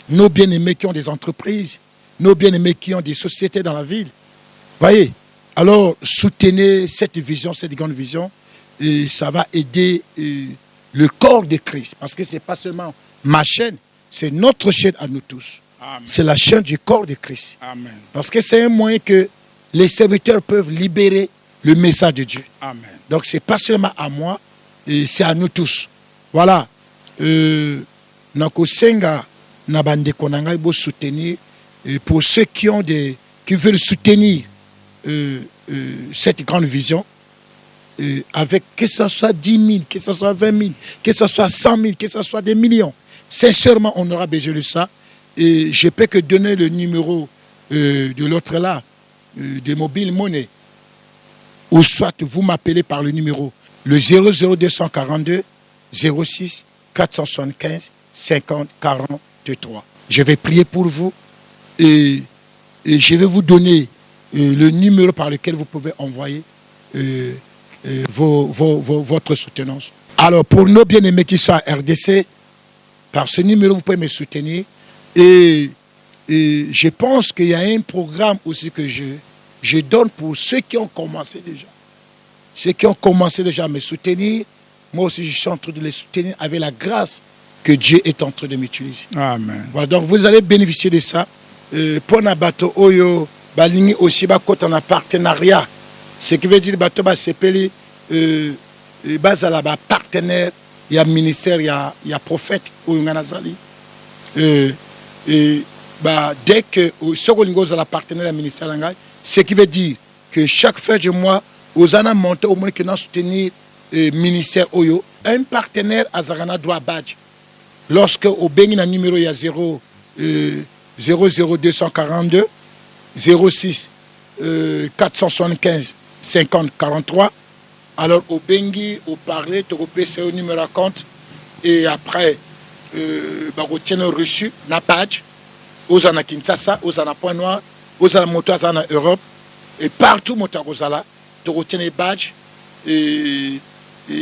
nos bien-aimés qui ont des entreprises, nos bien-aimés qui ont des sociétés dans la ville. Voyez, alors soutenez cette vision, cette grande vision, et ça va aider le corps de Christ. Parce que ce n'est pas seulement ma chaîne, c'est notre chaîne à nous tous. Amen. C'est la chaîne du corps de Christ. Amen. Parce que c'est un moyen que les serviteurs peuvent libérer le message de Dieu. Amen. Donc ce n'est pas seulement à moi, c'est à nous tous. Voilà. Nakosenga Nabande Konanga il faut soutenir. Pour ceux qui veulent soutenir cette grande vision, avec que ce soit 10 000, que ce soit 20 000, que ce soit 100 000, que ce soit des millions. Sincèrement, on aura besoin de ça. Et je peux que donner le numéro de l'autre là, de Mobile Money. Ou soit vous m'appelez par le numéro, le 00242 06 475 50 43. Je vais prier pour vous et je vais vous donner le numéro par lequel vous pouvez envoyer votre soutenance. Alors, pour nos bien-aimés qui sont à RDC, par ce numéro, vous pouvez me soutenir. Et je pense qu'il y a un programme aussi que je donne pour ceux qui ont commencé déjà. Ceux qui ont commencé déjà à me soutenir, moi aussi je suis en train de les soutenir avec la grâce que Dieu est en train de m'utiliser. Amen. Voilà, donc vous allez bénéficier de ça. Pour na bateau oyo, balingi aussi bakota en partenariat. Ce qui veut dire bateau ba sepeli bazala ba partenaire, il y a ministère, il y a prophète oyo nganazali. Dès que ce la partenaire ministère, ce qui veut dire que chaque fin du mois, aux années montées au moins que nous soutenir ministère Oyo, un partenaire à Zarana doit badge. Lorsque au Bénin, numéro il y a 00242 06 475 50 43. Alors au Bengi, au parler, tu repères au numéro à compte et après, retient reçu, na badge. Aux en Kinshasa, aux en Point Noir, aux en moto en Europe, et partout moto Rosala, tu retiens les badges. Et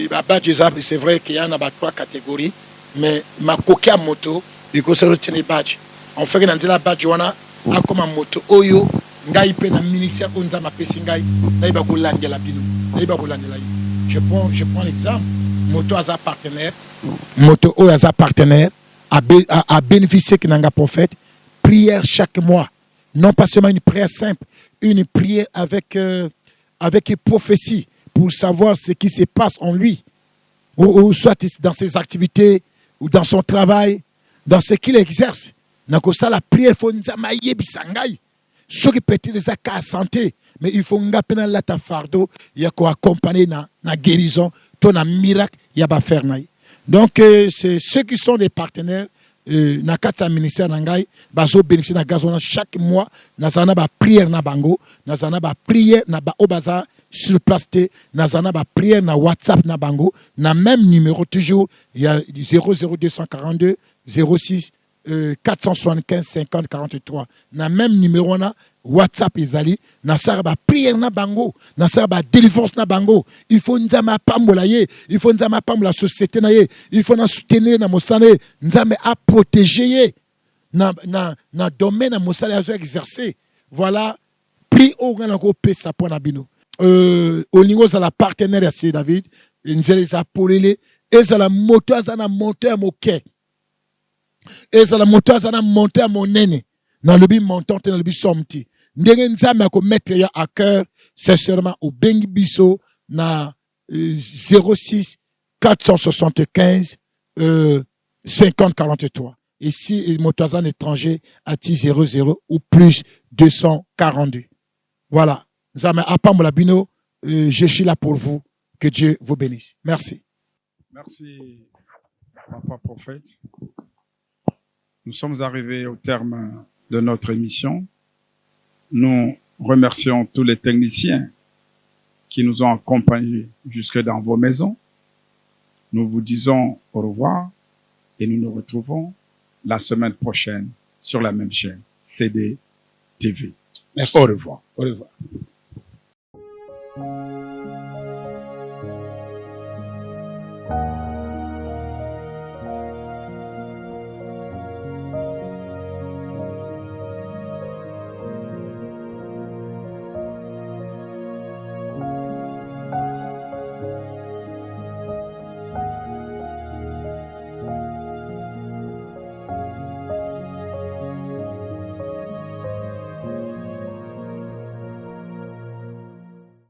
badge, c'est vrai qu'il y en a 3 catégories, mais ma coquille moto, il faut se retenir les badges. On fait que dans la badge, on a comme un moto, oyo, ngai pe na ministère, on a ma pesingai, naïba goulande la bino, naïba goulande la. Je prends l'exemple, moto a partenaire, moto o a partenaire, a bénéficié que n'anga prophète. Prière chaque mois, non pas seulement une prière simple, une prière avec une prophétie pour savoir ce qui se passe en lui, ou soit dans ses activités, ou dans son travail, dans ce qu'il exerce. Donc ça, la prière, il faut nous amailler bisangai. Ce qui peut être des cas santé, mais il faut ngapena la ta fardeau ya ko accompagner na guérison ton miracle ya ba faire na. Donc c'est ceux qui sont des partenaires na kata ministère na ngai bazo bénéficier na gazona chaque mois nazana ba prière na bango nazana ba prière na ba obaza sur place te nazana ba prière na WhatsApp na bango na même numéro toujours il y a 00242 06 475 50 43 na même numéro na WhatsApp ezali na sara ba prière na bango na sara ba délivrance na bango il faut nzama pambola ye il faut nzama pambola société na ye il faut na soutenir na mosala nzambe a protéger ye na domaine na mosala ya exercer voilà prix au grand ko pesa pona bino au niveau de la partenaire ya C David nzela za polele ezala moto azana monteur moke ezala moto azana monteur monene na lobi montant na lobi somti ndenge nzambe ako mettre ya à cœur sincèrement au bengi biso na 06 475 50 43 ici moto azana étranger à 00 ou plus 242 voilà nzambe apambola bino je suis là pour vous que Dieu vous bénisse merci papa prophète. Nous sommes arrivés au terme de notre émission. Nous remercions tous les techniciens qui nous ont accompagnés jusque dans vos maisons. Nous vous disons au revoir et nous nous retrouvons la semaine prochaine sur la même chaîne, CD TV. Merci. Au revoir. Au revoir.